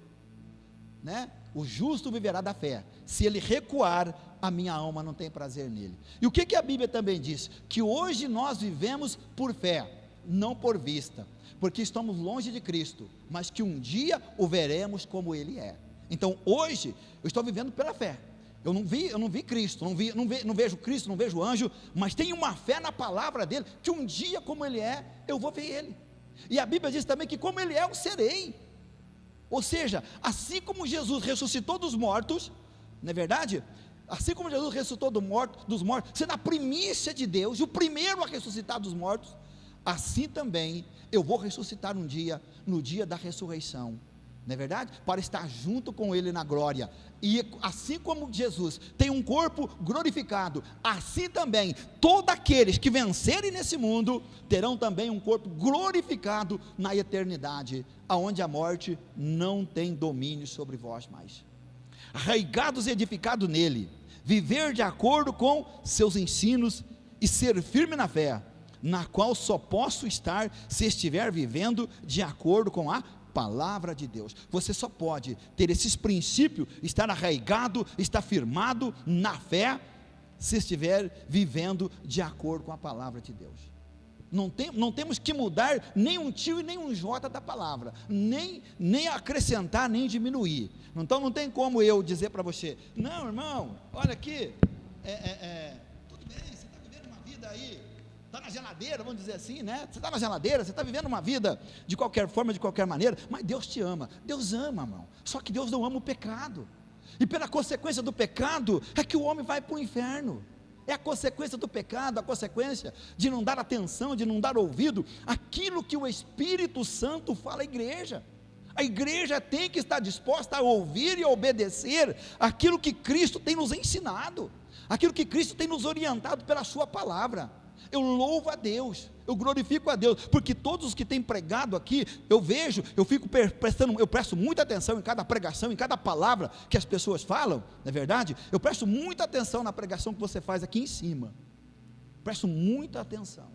Né? O justo viverá da fé, se ele recuar, a minha alma não tem prazer nele. E o que a Bíblia também diz? Que hoje nós vivemos por fé, não por vista, porque estamos longe de Cristo, mas que um dia o veremos como ele é. Então hoje, eu estou vivendo pela fé. Eu não vi Cristo, não vejo Cristo, não vejo anjo, mas tenho uma fé na palavra dele, que um dia como ele é, eu vou ver ele. E a Bíblia diz também que como ele é, eu serei. Ou seja, assim como Jesus ressuscitou dos mortos, não é verdade? Assim como Jesus ressuscitou dos mortos, sendo a primícia de Deus, e o primeiro a ressuscitar dos mortos, assim também eu vou ressuscitar um dia, no dia da ressurreição. Não é verdade? Para estar junto com ele na glória. E assim como Jesus tem um corpo glorificado, assim também todos aqueles que vencerem nesse mundo terão também um corpo glorificado na eternidade, aonde a morte não tem domínio sobre vós mais. Arraigados e edificados nele, viver de acordo com seus ensinos e ser firme na fé, na qual só posso estar se estiver vivendo de acordo com a palavra de Deus. Você só pode ter esses princípios, estar arraigado, estar firmado na fé, se estiver vivendo de acordo com a palavra de Deus. Não temos que mudar nem um tio e nem um jota da palavra, nem acrescentar, nem diminuir. Então não tem como eu dizer para você, não irmão, olha aqui, tudo bem, você está vivendo uma vida aí, está na geladeira, vamos dizer assim, né? Você está na geladeira, você está vivendo uma vida de qualquer forma, de qualquer maneira, mas Deus te ama. Deus ama, irmão. Só que Deus não ama o pecado. E pela consequência do pecado, é que o homem vai para o inferno. É a consequência do pecado, a consequência de não dar atenção, de não dar ouvido àquilo que o Espírito Santo fala à igreja. A igreja tem que estar disposta a ouvir e obedecer aquilo que Cristo tem nos ensinado, aquilo que Cristo tem nos orientado pela sua palavra. Eu louvo a Deus, eu glorifico a Deus, porque todos os que têm pregado aqui, eu presto muita atenção em cada pregação, em cada palavra que as pessoas falam, não é verdade? Eu presto muita atenção na pregação que você faz aqui em cima, presto muita atenção,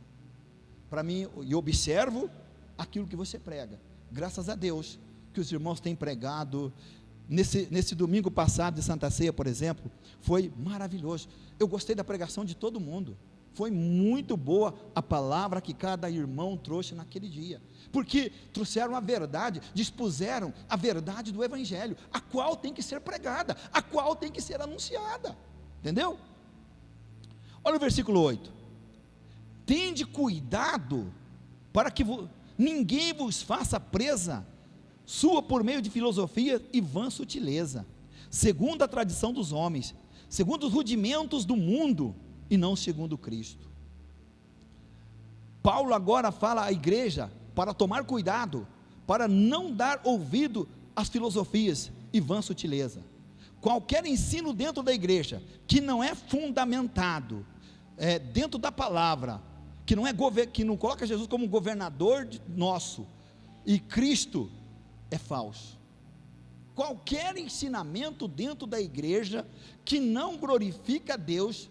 para mim, e observo aquilo que você prega. Graças a Deus, que os irmãos têm pregado, nesse domingo passado de Santa Ceia, por exemplo, foi maravilhoso. Eu gostei da pregação de todo mundo. Foi muito boa a palavra que cada irmão trouxe naquele dia, porque trouxeram a verdade, dispuseram a verdade do Evangelho, a qual tem que ser pregada, a qual tem que ser anunciada, entendeu? Olha o versículo 8: tende cuidado para que ninguém vos faça presa sua por meio de filosofia e vã sutileza, segundo a tradição dos homens, segundo os rudimentos do mundo, e não segundo Cristo. Paulo agora fala à igreja para tomar cuidado, para não dar ouvido às filosofias e vã sutileza. Qualquer ensino dentro da igreja que não é fundamentado dentro da palavra, que não coloca Jesus como governador nosso e Cristo, é falso. Qualquer ensinamento dentro da igreja que não glorifica a Deus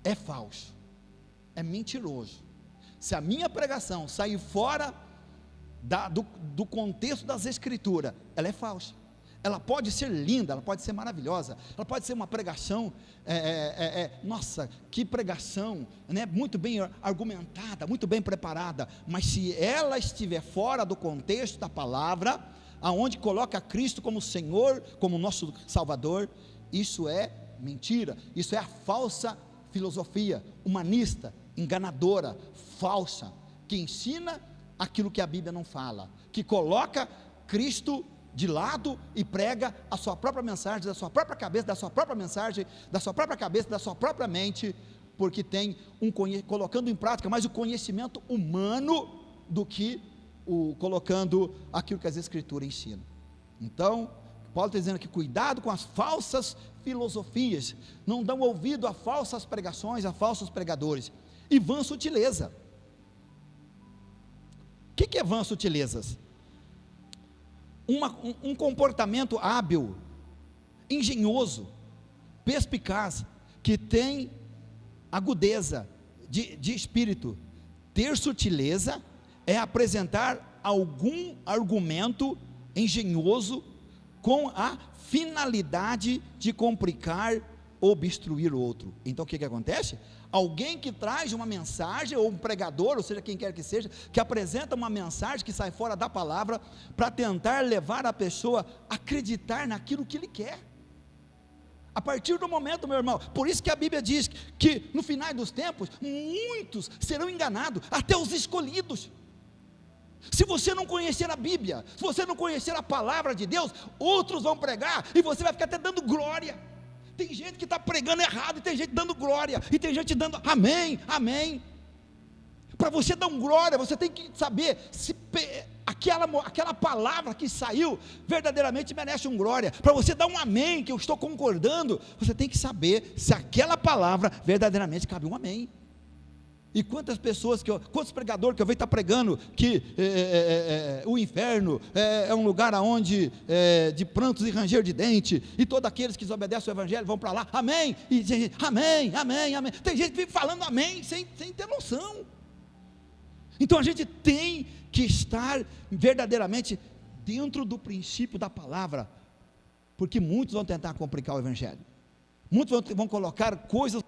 é falso, é mentiroso. Se a minha pregação sair fora do contexto das escrituras, ela é falsa. Ela pode ser linda, ela pode ser maravilhosa, ela pode ser uma pregação, nossa, que pregação, né? Muito bem argumentada, muito bem preparada, mas se ela estiver fora do contexto da palavra, aonde coloca Cristo como Senhor, como nosso Salvador, isso é mentira, isso é a falsa filosofia, humanista, enganadora, falsa, que ensina aquilo que a Bíblia não fala, que coloca Cristo de lado e prega a sua própria mensagem, da sua própria cabeça, da sua própria mensagem, da sua própria cabeça, da sua própria mente, porque tem colocando em prática mais o conhecimento humano do que colocando aquilo que as escrituras ensinam. Então, Paulo está dizendo que cuidado com as falsas filosofias, não dão ouvido a falsas pregações, a falsos pregadores, e vã sutileza. O que é vã sutilezas? Um comportamento hábil, engenhoso, perspicaz, que tem agudeza de espírito. Ter sutileza é apresentar algum argumento engenhoso com a finalidade de complicar, obstruir o outro. Então o que acontece? Alguém que traz uma mensagem, ou um pregador, ou seja, quem quer que seja, que apresenta uma mensagem que sai fora da palavra, para tentar levar a pessoa a acreditar naquilo que ele quer. A partir do momento, meu irmão, por isso que a Bíblia diz que no final dos tempos, muitos serão enganados, até os escolhidos. Se você não conhecer a Bíblia, se você não conhecer a palavra de Deus, outros vão pregar, e você vai ficar até dando glória. Tem gente que está pregando errado, e tem gente dando glória, e tem gente dando amém, amém. Para você dar glória, você tem que saber se aquela palavra que saiu verdadeiramente merece glória. Para você dar um amém, que eu estou concordando, você tem que saber se aquela palavra verdadeiramente cabe um amém. E quantas pessoas, quantos pregadores que eu vejo estar pregando que o inferno é um lugar onde de prantos e ranger de dente, e todos aqueles que desobedecem o evangelho vão para lá, amém, e amém, amém, amém. Tem gente que vive falando amém sem ter noção. Então a gente tem que estar verdadeiramente dentro do princípio da palavra, porque muitos vão tentar complicar o evangelho, muitos vão colocar coisas,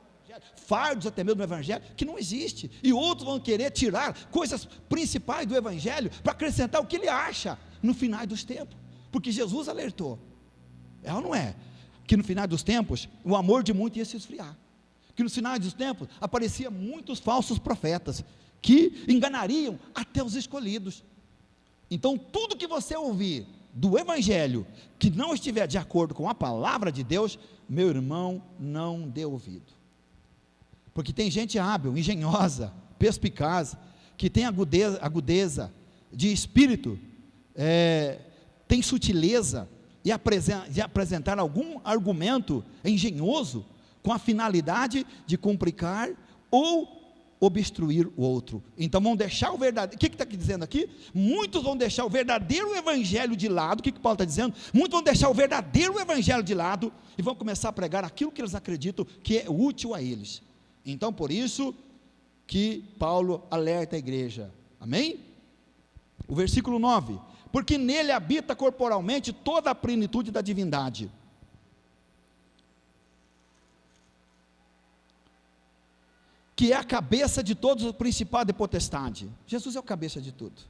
fardos até mesmo do evangelho, que não existe, e outros vão querer tirar coisas principais do evangelho, para acrescentar o que ele acha, no final dos tempos, porque Jesus alertou, é ou não é, que no final dos tempos, o amor de muitos ia se esfriar, que no final dos tempos, apareciam muitos falsos profetas, que enganariam até os escolhidos. Então tudo que você ouvir do evangelho, que não estiver de acordo com a palavra de Deus, meu irmão, não dê ouvido, porque tem gente hábil, engenhosa, perspicaz, que tem agudeza de espírito, tem sutileza, e apresentar algum argumento engenhoso, com a finalidade de complicar, ou obstruir o outro. Então vão deixar o verdadeiro, o que está dizendo aqui? Muitos vão deixar o verdadeiro evangelho de lado. O que Paulo está dizendo? Muitos vão deixar o verdadeiro evangelho de lado, e vão começar a pregar aquilo que eles acreditam que é útil a eles. Então por isso que Paulo alerta a igreja, amém? O versículo 9, porque nele habita corporalmente toda a plenitude da divindade, que é a cabeça de todos os principados e potestade. Jesus é o cabeça de tudo.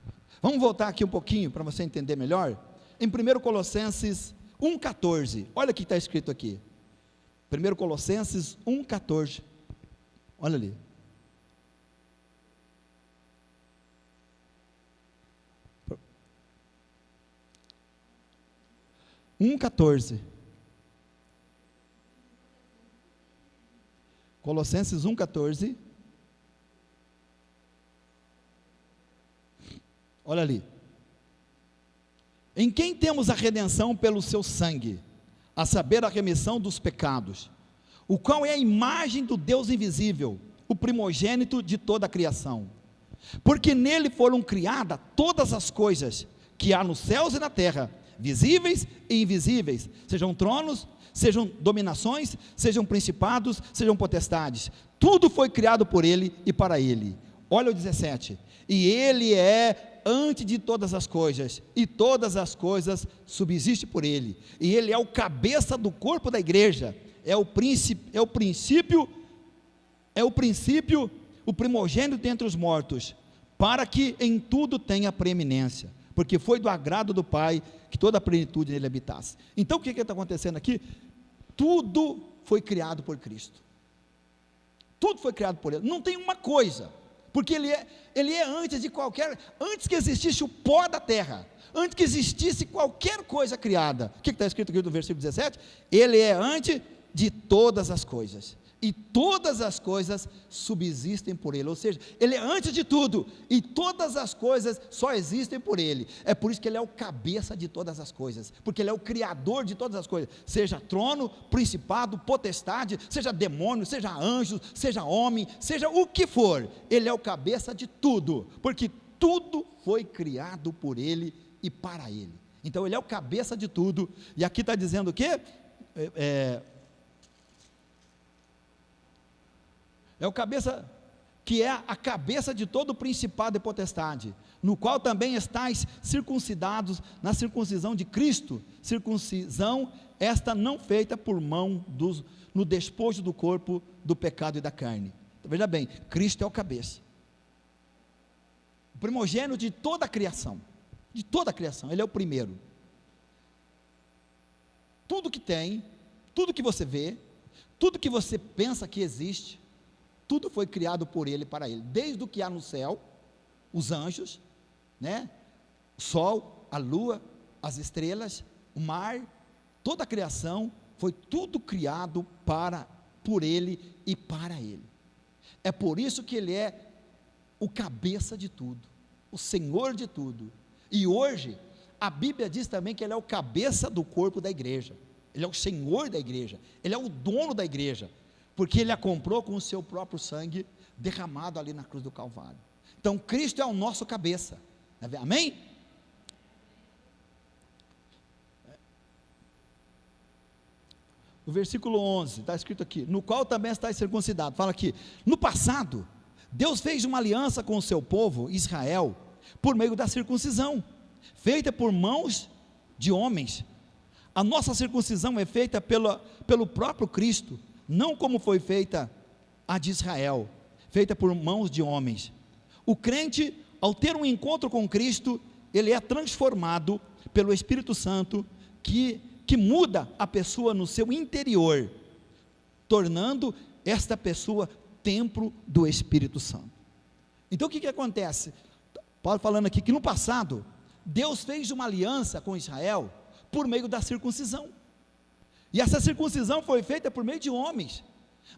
Vamos voltar aqui um pouquinho, para você entender melhor, em 1 Colossenses 1,14, olha o que está escrito aqui, 1 Colossenses 1,14, olha ali, Colossenses 1,14, Olha ali. Em quem temos a redenção pelo seu sangue, a saber, a remissão dos pecados, o qual é a imagem do Deus invisível, o primogênito de toda a criação. Porque nele foram criadas todas as coisas que há nos céus e na terra, visíveis e invisíveis, sejam tronos, sejam dominações, sejam principados, sejam potestades. Tudo foi criado por ele e para ele. Olha o 17. E ele é antes de todas as coisas, e todas as coisas subsistem por ele. E ele é o cabeça do corpo da igreja, é o princípio, o primogênito dentre os mortos, para que em tudo tenha preeminência, porque foi do agrado do Pai que toda a plenitude nele habitasse. Então o que está acontecendo aqui? Tudo foi criado por Cristo, tudo foi criado por ele, não tem uma coisa, porque ele é antes que existisse o pó da terra, antes que existisse qualquer coisa criada. O que está escrito aqui no versículo 17? Ele é antes de todas as coisas, e todas as coisas subsistem por ele, ou seja, ele é antes de tudo, e todas as coisas só existem por ele. É por isso que ele é o cabeça de todas as coisas, porque ele é o criador de todas as coisas, seja trono, principado, potestade, seja demônio, seja anjo, seja homem, seja o que for, ele é o cabeça de tudo, porque tudo foi criado por ele e para ele. Então ele é o cabeça de tudo. E aqui está dizendo o quê? É o cabeça, que é a cabeça de todo principado e potestade, no qual também estáis circuncidados na circuncisão de Cristo, circuncisão esta não feita por mão no despojo do corpo do pecado e da carne. Então, veja bem, Cristo é o cabeça, o primogênito de toda a criação, ele é o primeiro. Tudo que tem, tudo que você vê, tudo que você pensa que existe, tudo foi criado por ele e para ele, desde o que há no céu, os anjos, né? O sol, a lua, as estrelas, o mar, toda a criação, foi tudo criado por ele e para ele. É por isso que ele é o cabeça de tudo, o Senhor de tudo. E hoje, a Bíblia diz também que ele é o cabeça do corpo da igreja, ele é o Senhor da igreja, ele é o dono da igreja, porque ele a comprou com o seu próprio sangue, derramado ali na cruz do Calvário. Então Cristo é o nosso cabeça, amém? O versículo 11, está escrito aqui, no qual também está circuncidado, fala aqui, no passado, Deus fez uma aliança com o seu povo, Israel, por meio da circuncisão, feita por mãos de homens. A nossa circuncisão é feita pelo próprio Cristo, não como foi feita a de Israel, feita por mãos de homens. O crente, ao ter um encontro com Cristo, ele é transformado pelo Espírito Santo, que muda a pessoa no seu interior, tornando esta pessoa templo do Espírito Santo. Então o que acontece? Paulo falando aqui que no passado, Deus fez uma aliança com Israel, por meio da circuncisão, e essa circuncisão foi feita por meio de homens,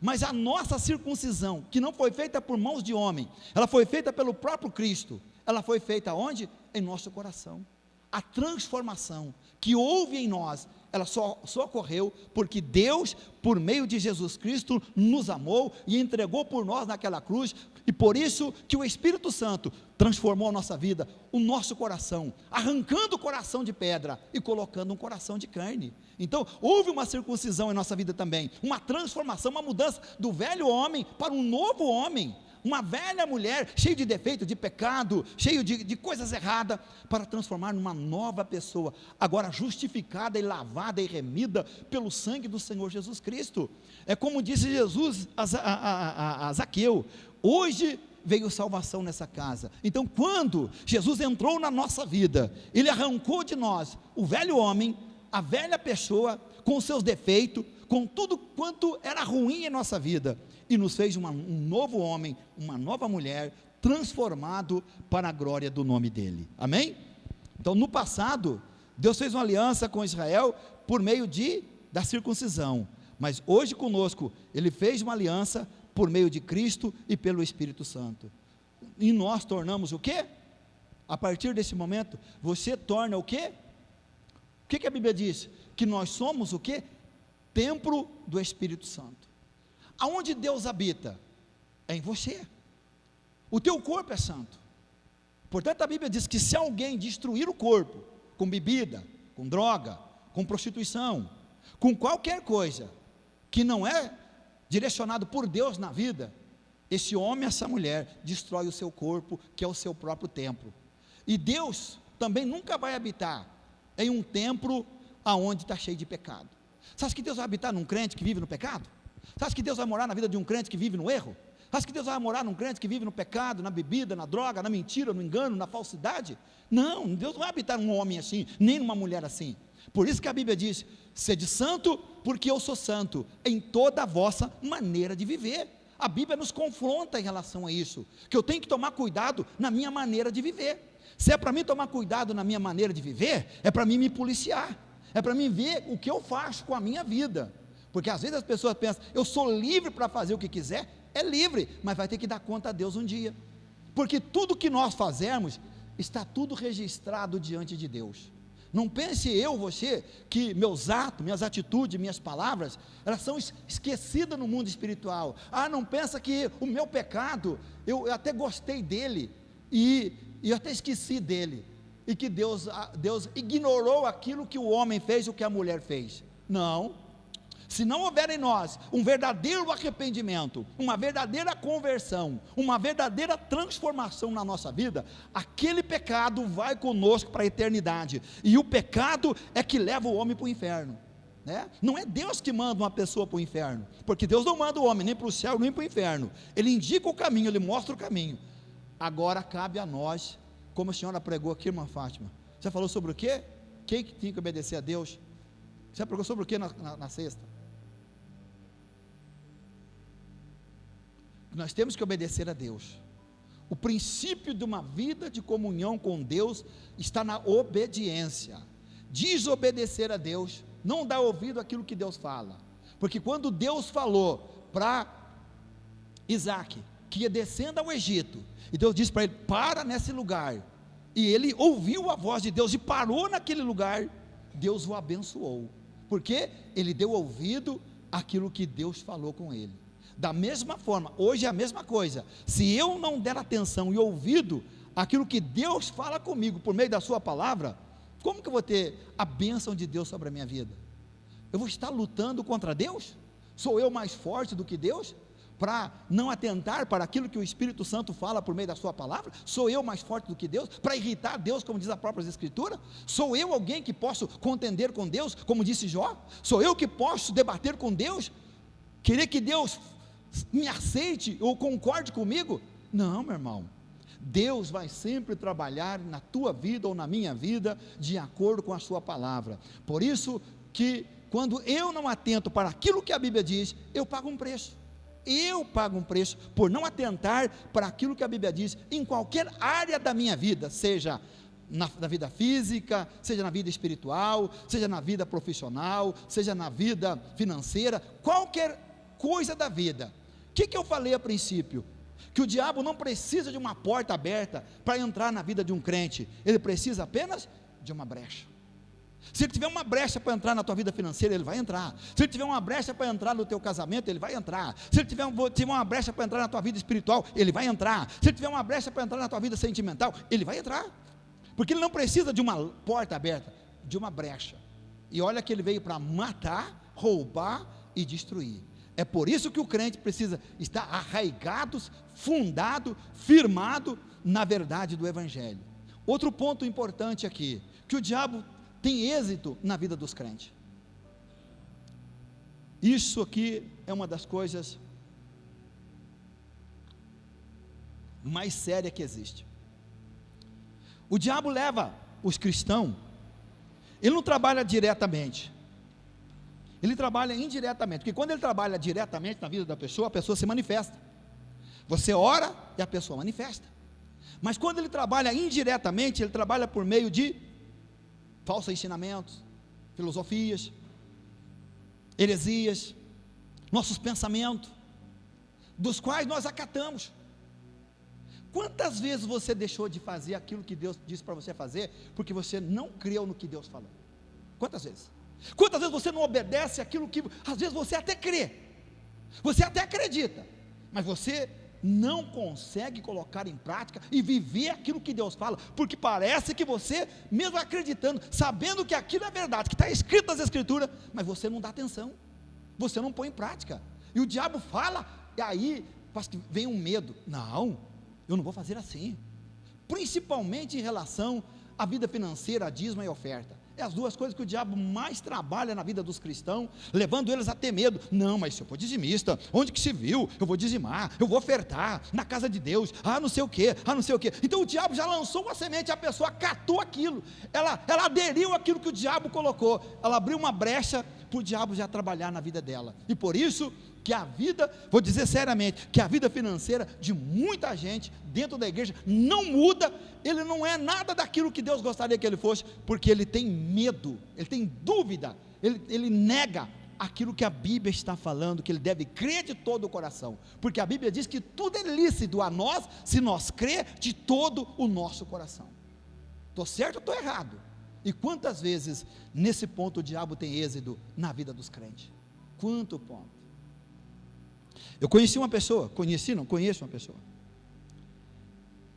mas a nossa circuncisão, que não foi feita por mãos de homem, ela foi feita pelo próprio Cristo. Ela foi feita onde? Em nosso coração. A transformação que houve em nós, ela só ocorreu porque Deus, por meio de Jesus Cristo, nos amou e entregou por nós naquela cruz, e por isso que o Espírito Santo transformou a nossa vida, o nosso coração, arrancando o coração de pedra e colocando um coração de carne. Então houve uma circuncisão em nossa vida também, uma transformação, uma mudança do velho homem para um novo homem, uma velha mulher, cheia de defeito, de pecado, cheio de coisas erradas, para transformar numa nova pessoa, agora justificada e lavada e remida pelo sangue do Senhor Jesus Cristo. É como disse Jesus a Zaqueu, hoje veio salvação nessa casa. Então quando Jesus entrou na nossa vida, Ele arrancou de nós o velho homem, a velha pessoa, com os seus defeitos, com tudo quanto era ruim em nossa vida, e nos fez um novo homem, uma nova mulher, transformado para a glória do nome dEle, amém? Então no passado, Deus fez uma aliança com Israel, por meio da circuncisão, mas hoje conosco, Ele fez uma aliança, por meio de Cristo e pelo Espírito Santo, e nós tornamos o quê? a partir desse momento, você torna o quê? O que a Bíblia diz? Que nós somos o quê? Templo do Espírito Santo. Aonde Deus habita? É em você. O teu corpo é santo. Portanto, a Bíblia diz que se alguém destruir o corpo, com bebida, com droga, com prostituição, com qualquer coisa, que não é direcionado por Deus na vida, esse homem, essa mulher, destrói o seu corpo, que é o seu próprio templo. E Deus também nunca vai habitar em um templo aonde está cheio de pecado. Você acha que Deus vai habitar num crente que vive no pecado? Você acha que Deus vai morar na vida de um crente que vive no erro? Você acha que Deus vai morar num crente que vive no pecado, na bebida, na droga, na mentira, no engano, na falsidade? Não, Deus não vai habitar num homem assim, nem numa mulher assim. Por isso que a Bíblia diz: sede santo, porque eu sou santo, em toda a vossa maneira de viver. A Bíblia nos confronta em relação a isso, que eu tenho que tomar cuidado na minha maneira de viver. Se é para mim tomar cuidado na minha maneira de viver, é para mim me policiar, é para mim ver o que eu faço com a minha vida, porque às vezes as pessoas pensam, eu sou livre para fazer o que quiser. É livre, mas vai ter que dar conta a Deus um dia, porque tudo que nós fazemos, está tudo registrado diante de Deus. Não pense você, que meus atos, minhas atitudes, minhas palavras, elas são esquecidas no mundo espiritual. Não pensa que o meu pecado, eu até gostei dele, e eu até esqueci dele, e que Deus ignorou aquilo que o homem fez, o que a mulher fez. Não. Se não houver em nós um verdadeiro arrependimento, uma verdadeira conversão, uma verdadeira transformação na nossa vida, aquele pecado vai conosco para a eternidade, e o pecado é que leva o homem para o inferno, né? Não é Deus que manda uma pessoa para o inferno, porque Deus não manda o homem nem para o céu, nem para o inferno. Ele indica o caminho, Ele mostra o caminho. Agora cabe a nós, como a senhora pregou aqui, irmã Fátima, você falou sobre o quê? Quem que tinha que obedecer a Deus? Você pregou sobre o quê na sexta? Nós temos que obedecer a Deus. O princípio de uma vida de comunhão com Deus está na obediência. Desobedecer a Deus, não dar ouvido àquilo que Deus fala, porque quando Deus falou para Isaac, que ia descendo ao Egito, e Deus disse para ele, para nesse lugar, e ele ouviu a voz de Deus, e parou naquele lugar, Deus o abençoou, porque ele deu ouvido àquilo que Deus falou com ele. Da mesma forma, hoje é a mesma coisa. Se eu não der atenção e ouvido àquilo que Deus fala comigo por meio da sua palavra, como que eu vou ter a bênção de Deus sobre a minha vida? Eu vou estar lutando contra Deus? Sou eu mais forte do que Deus? Para não atentar para aquilo que o Espírito Santo fala por meio da sua palavra? Sou eu mais forte do que Deus? Para irritar Deus, como diz a própria Escritura? Sou eu alguém que posso contender com Deus, como disse Jó? Sou eu que posso debater com Deus? Querer que Deus me aceite ou concorde comigo? Não, meu irmão. Deus vai sempre trabalhar na tua vida ou na minha vida de acordo com a sua palavra. Por isso que quando eu não atento para aquilo que a Bíblia diz, eu pago um preço. Eu pago um preço por não atentar para aquilo que a Bíblia diz em qualquer área da minha vida, seja na vida física, seja na vida espiritual, seja na vida profissional, seja na vida financeira, qualquer coisa da vida. O que eu falei a princípio? Que o diabo não precisa de uma porta aberta para entrar na vida de um crente, ele precisa apenas de uma brecha. Se ele tiver uma brecha para entrar na tua vida financeira, ele vai entrar. Se ele tiver uma brecha para entrar no teu casamento, ele vai entrar. Se ele tiver uma brecha para entrar na tua vida espiritual, ele vai entrar. Se ele tiver uma brecha para entrar na tua vida sentimental, ele vai entrar, porque ele não precisa de uma porta aberta, de uma brecha. E olha que ele veio para matar, roubar e destruir. É por isso que o crente precisa estar arraigado, fundado, firmado na verdade do Evangelho. Outro ponto importante aqui, que o diabo tem êxito na vida dos crentes. Isso aqui é uma das coisas mais sérias que existe. O diabo leva os cristãos, ele não trabalha diretamente, ele trabalha indiretamente, porque quando ele trabalha diretamente na vida da pessoa, a pessoa se manifesta. Você ora e a pessoa manifesta. Mas quando ele trabalha indiretamente, ele trabalha por meio de falsos ensinamentos, filosofias, heresias, nossos pensamentos, dos quais nós acatamos. Quantas vezes você deixou de fazer aquilo que Deus disse para você fazer, porque você não creu no que Deus falou? Quantas vezes? Quantas vezes você não obedece aquilo que, às vezes você até crê, você até acredita, mas você não consegue colocar em prática e viver aquilo que Deus fala, porque parece que você, mesmo acreditando, sabendo que aquilo é verdade, que está escrito nas Escrituras, mas você não dá atenção, você não põe em prática, e o diabo fala, e aí parece que vem um medo, não, eu não vou fazer assim, principalmente em relação à vida financeira, a dízimo e oferta. É as duas coisas que o diabo mais trabalha na vida dos cristãos, levando eles a ter medo. Não, mas se eu for dizimista, onde que se viu? Eu vou dizimar, eu vou ofertar na casa de Deus, não sei o que, não sei o que. Então o diabo já lançou uma semente, a pessoa catou aquilo, ela aderiu àquilo que o diabo colocou, ela abriu uma brecha para o diabo já trabalhar na vida dela, e por isso que a vida, vou dizer seriamente, que a vida financeira de muita gente dentro da igreja não muda, ele não é nada daquilo que Deus gostaria que ele fosse, porque ele tem medo, ele tem dúvida, ele nega aquilo que a Bíblia está falando, que ele deve crer de todo o coração, porque a Bíblia diz que tudo é lícito a nós, se nós crer de todo o nosso coração. Estou certo ou estou errado? E quantas vezes nesse ponto o diabo tem êxito na vida dos crentes? Quanto ponto? Eu conheço uma pessoa,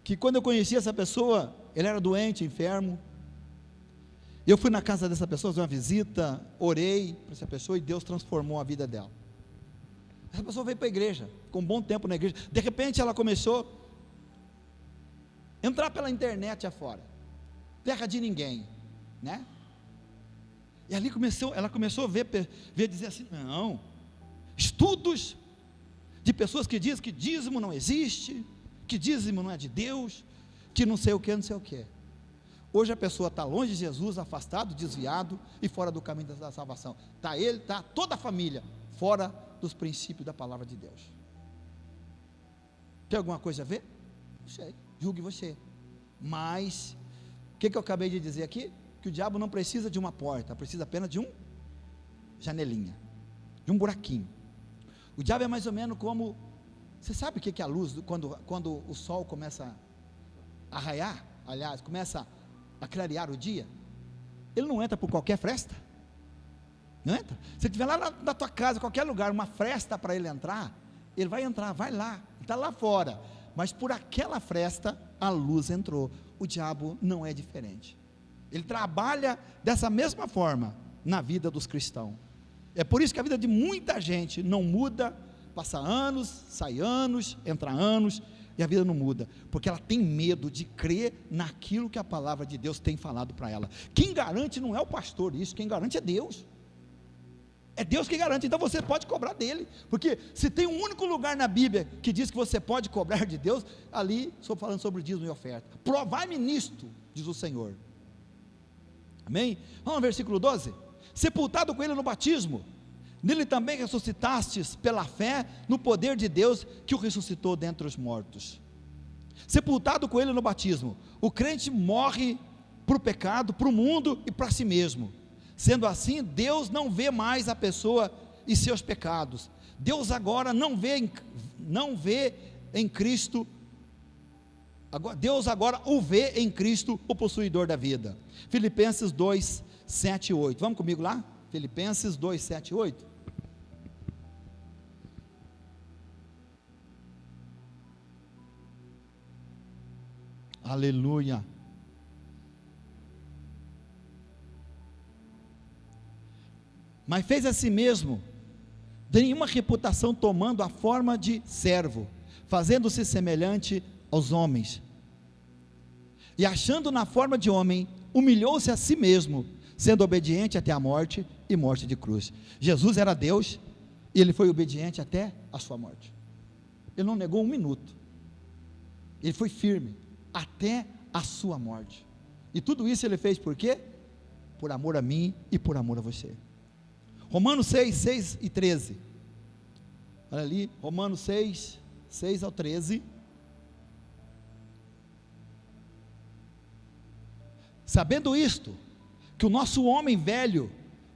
que quando eu conheci essa pessoa, ele era doente, enfermo, eu fui na casa dessa pessoa, fiz uma visita, orei para essa pessoa e Deus transformou a vida dela. Essa pessoa veio para a igreja, ficou um bom tempo na igreja, de repente ela começou a entrar pela internet afora, terra de ninguém, né? E ali ela começou a ver dizer assim, não, estudos de pessoas que dizem que dízimo não existe, que dízimo não é de Deus, que não sei o que, não sei o que. Hoje a pessoa está longe de Jesus, afastado, desviado e fora do caminho da salvação. Está toda a família fora dos princípios da palavra de Deus. Tem alguma coisa a ver? Não sei, julgue você. Mas, o que eu acabei de dizer aqui? Que o diabo não precisa de uma porta, precisa apenas de janelinha, de um buraquinho. O diabo é mais ou menos como, você sabe o que é a luz, quando o sol começa a raiar, aliás, começa a clarear o dia, ele não entra por qualquer fresta, não entra, se tiver lá na tua casa, qualquer lugar, uma fresta para ele entrar, ele vai entrar, vai lá, ele está lá fora, mas por aquela fresta, a luz entrou. O diabo não é diferente, ele trabalha dessa mesma forma, na vida dos cristãos. É por isso que a vida de muita gente não muda, passa anos, sai anos, entra anos, e a vida não muda, porque ela tem medo de crer naquilo que a palavra de Deus tem falado para ela. Quem garante não é o pastor, isso, quem garante é Deus. É Deus que garante, então você pode cobrar dele, porque se tem um único lugar na Bíblia que diz que você pode cobrar de Deus, ali estou falando sobre dízimo e oferta. Provai-me nisto, diz o Senhor. Amém? Vamos ao versículo 12. Sepultado com ele no batismo, nele também ressuscitastes pela fé no poder de Deus que o ressuscitou dentre os mortos. Sepultado com ele no batismo, o crente morre para o pecado, para o mundo e para si mesmo. Sendo assim, Deus não vê mais a pessoa e seus pecados. Deus agora não vê em Cristo, Deus agora o vê em Cristo, o possuidor da vida. Filipenses 2, 7 e 8, vamos comigo lá? Filipenses 2, 7 e 8. Aleluia. Mas fez a si mesmo de nenhuma reputação, tomando a forma de servo, fazendo-se semelhante aos homens, e achando na forma de homem, humilhou-se a si mesmo, sendo obediente até a morte e morte de cruz. Jesus era Deus e ele foi obediente até a sua morte. Ele não negou um minuto, ele foi firme até a sua morte. E tudo isso ele fez por quê? Por amor a mim e por amor a você. Romanos 6, 6 e 13. Olha ali, Romanos 6, 6 ao 13. Sabendo isto, que o nosso homem velho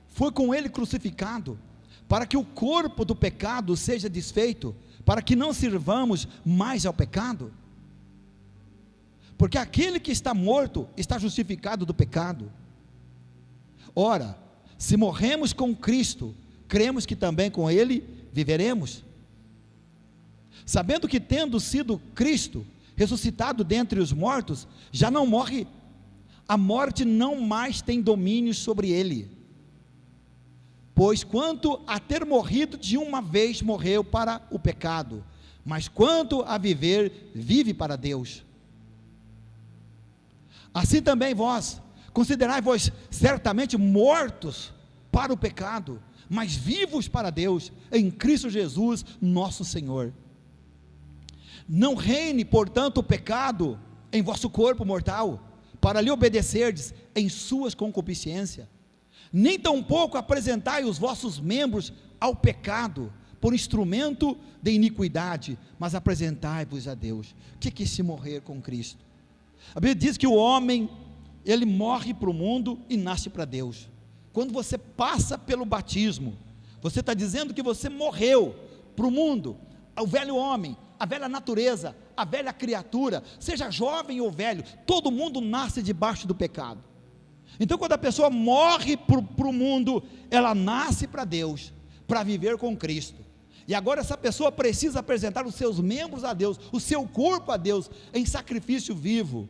foi com ele crucificado, para que o corpo do pecado seja desfeito, para que não sirvamos mais ao pecado. porque aquele que está morto está justificado do pecado. Ora, se morremos com Cristo, cremos que também com Ele viveremos, sabendo que, tendo sido Cristo ressuscitado dentre os mortos, já não morre, a morte não mais tem domínio sobre ele. Pois quanto a ter morrido de uma vez, morreu para o pecado, mas quanto a viver, vive para Deus. Assim também vós, considerai-vos certamente mortos para o pecado, mas vivos para Deus, em Cristo Jesus, nosso Senhor. Não reine, portanto, o pecado em vosso corpo mortal, para lhe obedecerdes em suas concupiscências, nem tampouco apresentai os vossos membros ao pecado, por instrumento de iniquidade, mas apresentai-vos a Deus. O que é se morrer com Cristo? A Bíblia diz que o homem, ele morre para o mundo e nasce para Deus. Quando você passa pelo batismo, você está dizendo que você morreu para o mundo, ao velho homem, a velha natureza, a velha criatura, seja jovem ou velho, todo mundo nasce debaixo do pecado. Então, quando a pessoa morre para o mundo, ela nasce para Deus, para viver com Cristo. E agora essa pessoa precisa apresentar os seus membros a Deus, o seu corpo a Deus, em sacrifício vivo,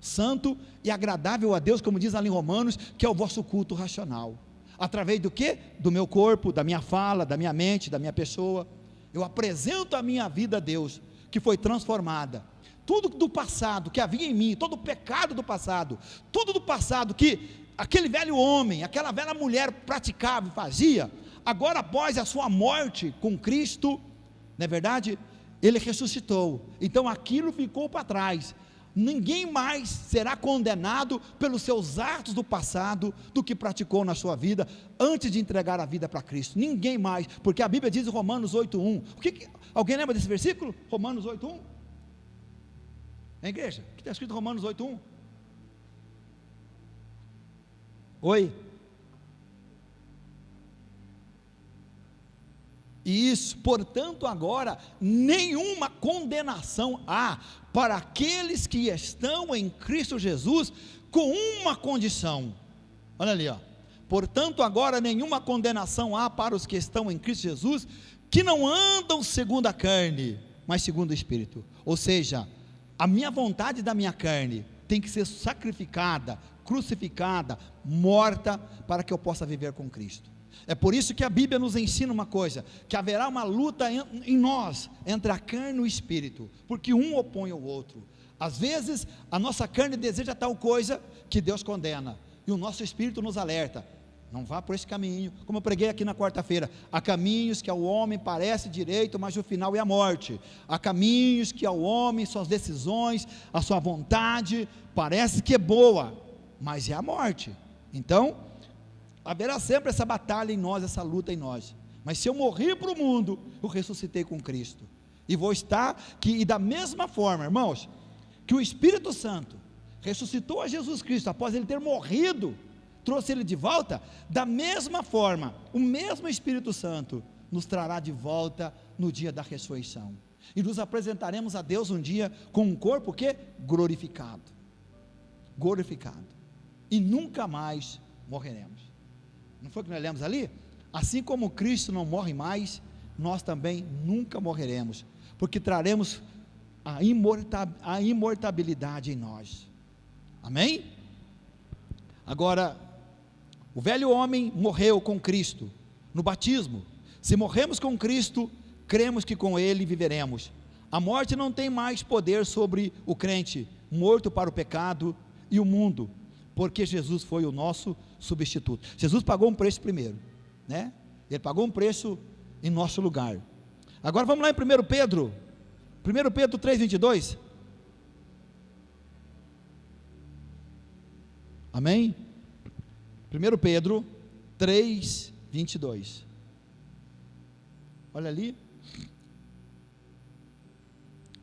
santo e agradável a Deus, como diz ali em Romanos, que é o vosso culto racional. Através do quê? Do meu corpo, da minha fala, da minha mente, da minha pessoa. Eu apresento a minha vida a Deus, que foi transformada. Tudo do passado que havia em mim, todo o pecado do passado, tudo do passado que aquele velho homem, aquela velha mulher praticava e fazia, agora após a sua morte com Cristo, não é verdade? Ele ressuscitou, então aquilo ficou para trás. Ninguém mais será condenado pelos seus atos do passado, do que praticou na sua vida, antes de entregar a vida para Cristo. Ninguém mais, porque a Bíblia diz em Romanos 8:1, alguém lembra desse versículo? Romanos 8:1? É, igreja, que está escrito em Romanos 8:1? Oi? Isso, portanto, agora nenhuma condenação há para aqueles que estão em Cristo Jesus, com uma condição. Olha ali, ó. Portanto, agora nenhuma condenação há para os que estão em Cristo Jesus, que não andam segundo a carne, mas segundo o Espírito. Ou seja, a minha vontade da minha carne tem que ser sacrificada, crucificada, morta, para que eu possa viver com Cristo. É por isso que a Bíblia nos ensina uma coisa, que haverá uma luta em nós, entre a carne e o Espírito, porque um opõe ao outro. Às vezes a nossa carne deseja tal coisa que Deus condena, e o nosso Espírito nos alerta, não vá por esse caminho, como eu preguei aqui na quarta-feira. Há caminhos que ao homem parece direito, mas o final é a morte. Há caminhos que ao homem, suas decisões, a sua vontade, parece que é boa, mas é a morte. Então, haverá sempre essa batalha em nós, essa luta em nós. Mas se eu morri para o mundo, eu ressuscitei com Cristo, e vou estar, e da mesma forma, irmãos, que o Espírito Santo ressuscitou a Jesus Cristo, após ele ter morrido, trouxe ele de volta, da mesma forma, o mesmo Espírito Santo nos trará de volta no dia da ressurreição, e nos apresentaremos a Deus um dia com um corpo que? Glorificado, e nunca mais morreremos. Não foi o que nós lemos ali? Assim como Cristo não morre mais, nós também nunca morreremos, porque traremos a imortabilidade em nós. Amém? Agora, o velho homem morreu com Cristo no batismo. Se morremos com Cristo, cremos que com ele viveremos. A morte não tem mais poder sobre o crente, morto para o pecado e o mundo, porque Jesus foi o nosso substituto. Jesus pagou um preço primeiro, né? Ele pagou um preço em nosso lugar. Agora vamos lá em 1 Pedro 3:22. Amém? 1 Pedro 3:22. Olha ali.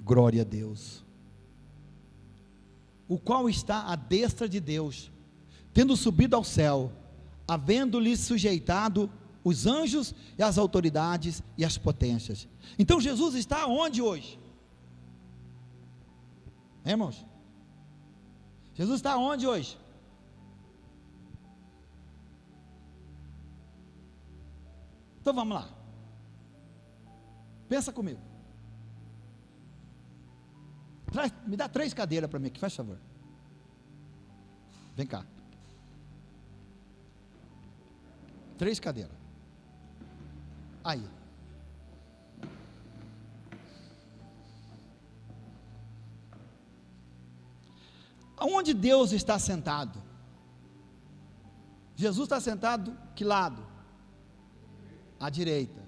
Glória a Deus. O qual está à destra de Deus, tendo subido ao céu, havendo-lhe sujeitado os anjos e as autoridades e as potências. Então Jesus está onde hoje? Irmãos? Jesus está onde hoje? Então vamos lá. Pensa comigo. Me dá 3 cadeiras para mim aqui, faz favor. Vem cá. 3 cadeiras. Aí. Aonde Deus está sentado? Jesus está sentado que lado? À direita.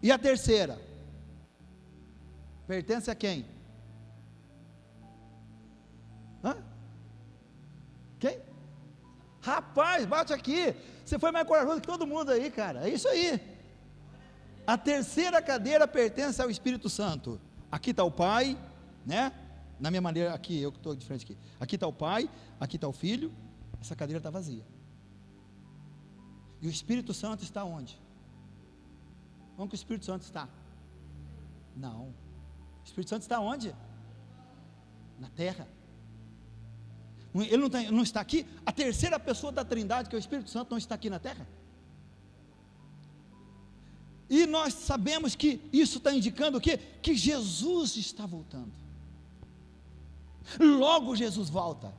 E a terceira? Pertence a quem? Hã? Quem? Rapaz, bate aqui. Você foi mais corajoso que todo mundo aí, cara. É isso aí. A terceira cadeira pertence ao Espírito Santo. Aqui está o Pai, né? Na minha maneira, aqui, eu que estou de frente aqui. Aqui está o Pai, aqui está o Filho. Essa cadeira está vazia. E o Espírito Santo está onde? Onde que o Espírito Santo está? Não. O Espírito Santo está onde? Na terra. Ele não está aqui. A terceira pessoa da Trindade, que é o Espírito Santo, não está aqui na terra. E nós sabemos que isso está indicando o quê? Que Jesus está voltando. Logo Jesus volta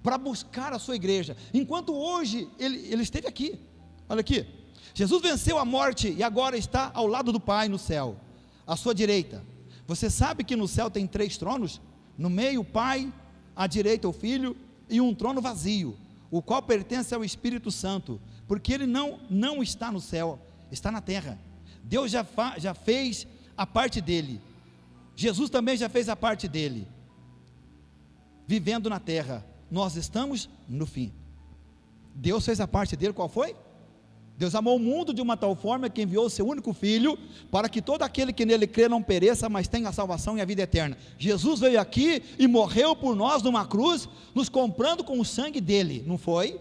para buscar a sua igreja. Enquanto hoje ele esteve aqui. Olha aqui. Jesus venceu a morte e agora está ao lado do Pai no céu, à sua direita. Você sabe que no céu tem 3 tronos? No meio o Pai, à direita o Filho e um trono vazio, o qual pertence ao Espírito Santo, porque ele não está no céu, está na terra. Deus já fez a parte dele. Jesus também já fez a parte dele. Vivendo na terra, nós estamos no fim. Deus fez a parte dele, qual foi? Deus amou o mundo de uma tal forma que enviou o seu único Filho, para que todo aquele que nele crê não pereça, mas tenha a salvação e a vida eterna. Jesus veio aqui e morreu por nós numa cruz, nos comprando com o sangue dele, não foi?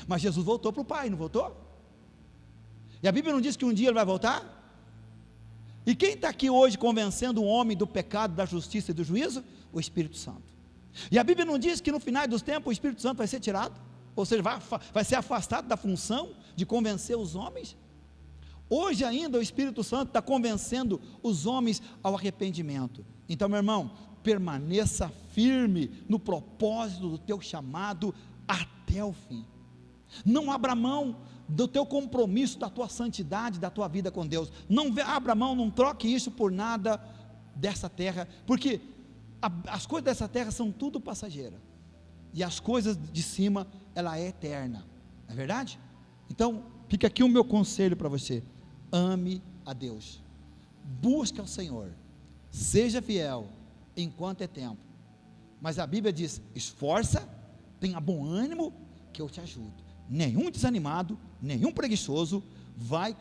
Mas Jesus voltou para o Pai, não voltou? E a Bíblia não diz que um dia ele vai voltar? E quem está aqui hoje convencendo o homem do pecado, da justiça e do juízo? O Espírito Santo. E a Bíblia não diz que no final dos tempos o Espírito Santo vai ser tirado? Ou seja, vai ser afastado da função de convencer os homens? Hoje ainda o Espírito Santo está convencendo os homens ao arrependimento. Então, meu irmão, permaneça firme no propósito do teu chamado até o fim. Não abra mão do teu compromisso, da tua santidade, da tua vida com Deus. Não abra mão, não troque isso por nada dessa terra, porque as coisas dessa terra são tudo passageira, e as coisas de cima, ela é eterna, não é verdade? Então, fica aqui o meu conselho para você: ame a Deus, busque ao Senhor, seja fiel enquanto é tempo, mas a Bíblia diz: esforça, tenha bom ânimo, que eu te ajudo. Nenhum desanimado, nenhum preguiçoso vai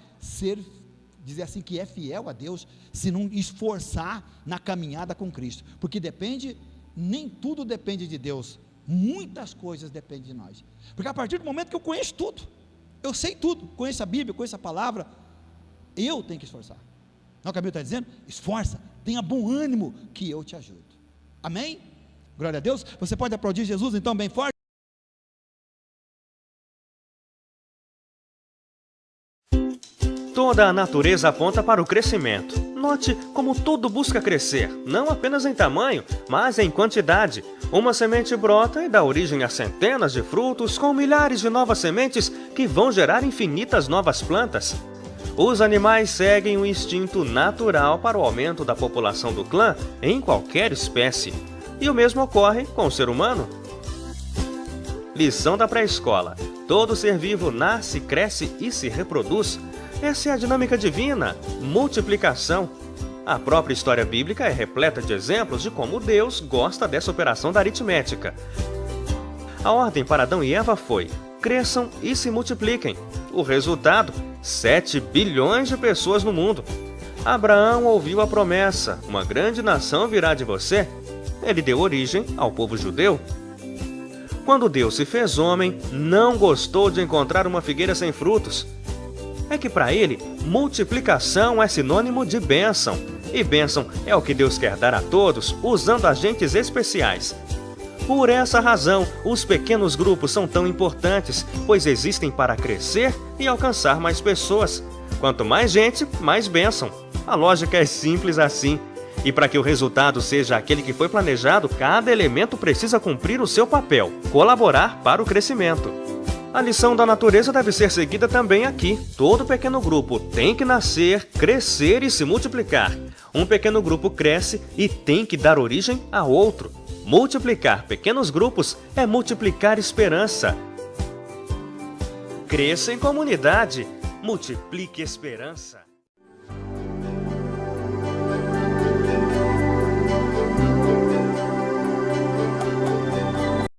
dizer assim que é fiel a Deus, se não esforçar na caminhada com Cristo, porque nem tudo depende de Deus, muitas coisas dependem de nós, porque a partir do momento que eu conheço tudo, eu sei tudo, conheço a Bíblia, conheço a palavra, eu tenho que esforçar. Não é o que a Bíblia está dizendo? Esforça, tenha bom ânimo, que eu te ajudo. Amém? Glória a Deus. Você pode aplaudir Jesus então bem forte? Toda a natureza aponta para o crescimento. Note como tudo busca crescer, não apenas em tamanho, mas em quantidade. Uma semente brota e dá origem a centenas de frutos, com milhares de novas sementes que vão gerar infinitas novas plantas. Os animais seguem o instinto natural para o aumento da população do clã em qualquer espécie. E o mesmo ocorre com o ser humano. Lição da pré-escola: todo ser vivo nasce, cresce e se reproduz. Essa é a dinâmica divina, multiplicação. A própria história bíblica é repleta de exemplos de como Deus gosta dessa operação da aritmética. A ordem para Adão e Eva foi: cresçam e se multipliquem. O resultado: 7 bilhões de pessoas no mundo. Abraão ouviu a promessa: uma grande nação virá de você. Ele deu origem ao povo judeu. Quando Deus se fez homem, não gostou de encontrar uma figueira sem frutos. É que para ele, multiplicação é sinônimo de bênção, e bênção é o que Deus quer dar a todos, usando agentes especiais. Por essa razão, os pequenos grupos são tão importantes, pois existem para crescer e alcançar mais pessoas. Quanto mais gente, mais bênção. A lógica é simples assim. E para que o resultado seja aquele que foi planejado, cada elemento precisa cumprir o seu papel, colaborar para o crescimento. A lição da natureza deve ser seguida também aqui. Todo pequeno grupo tem que nascer, crescer e se multiplicar. Um pequeno grupo cresce e tem que dar origem a outro. Multiplicar pequenos grupos é multiplicar esperança. Cresça em comunidade, multiplique esperança.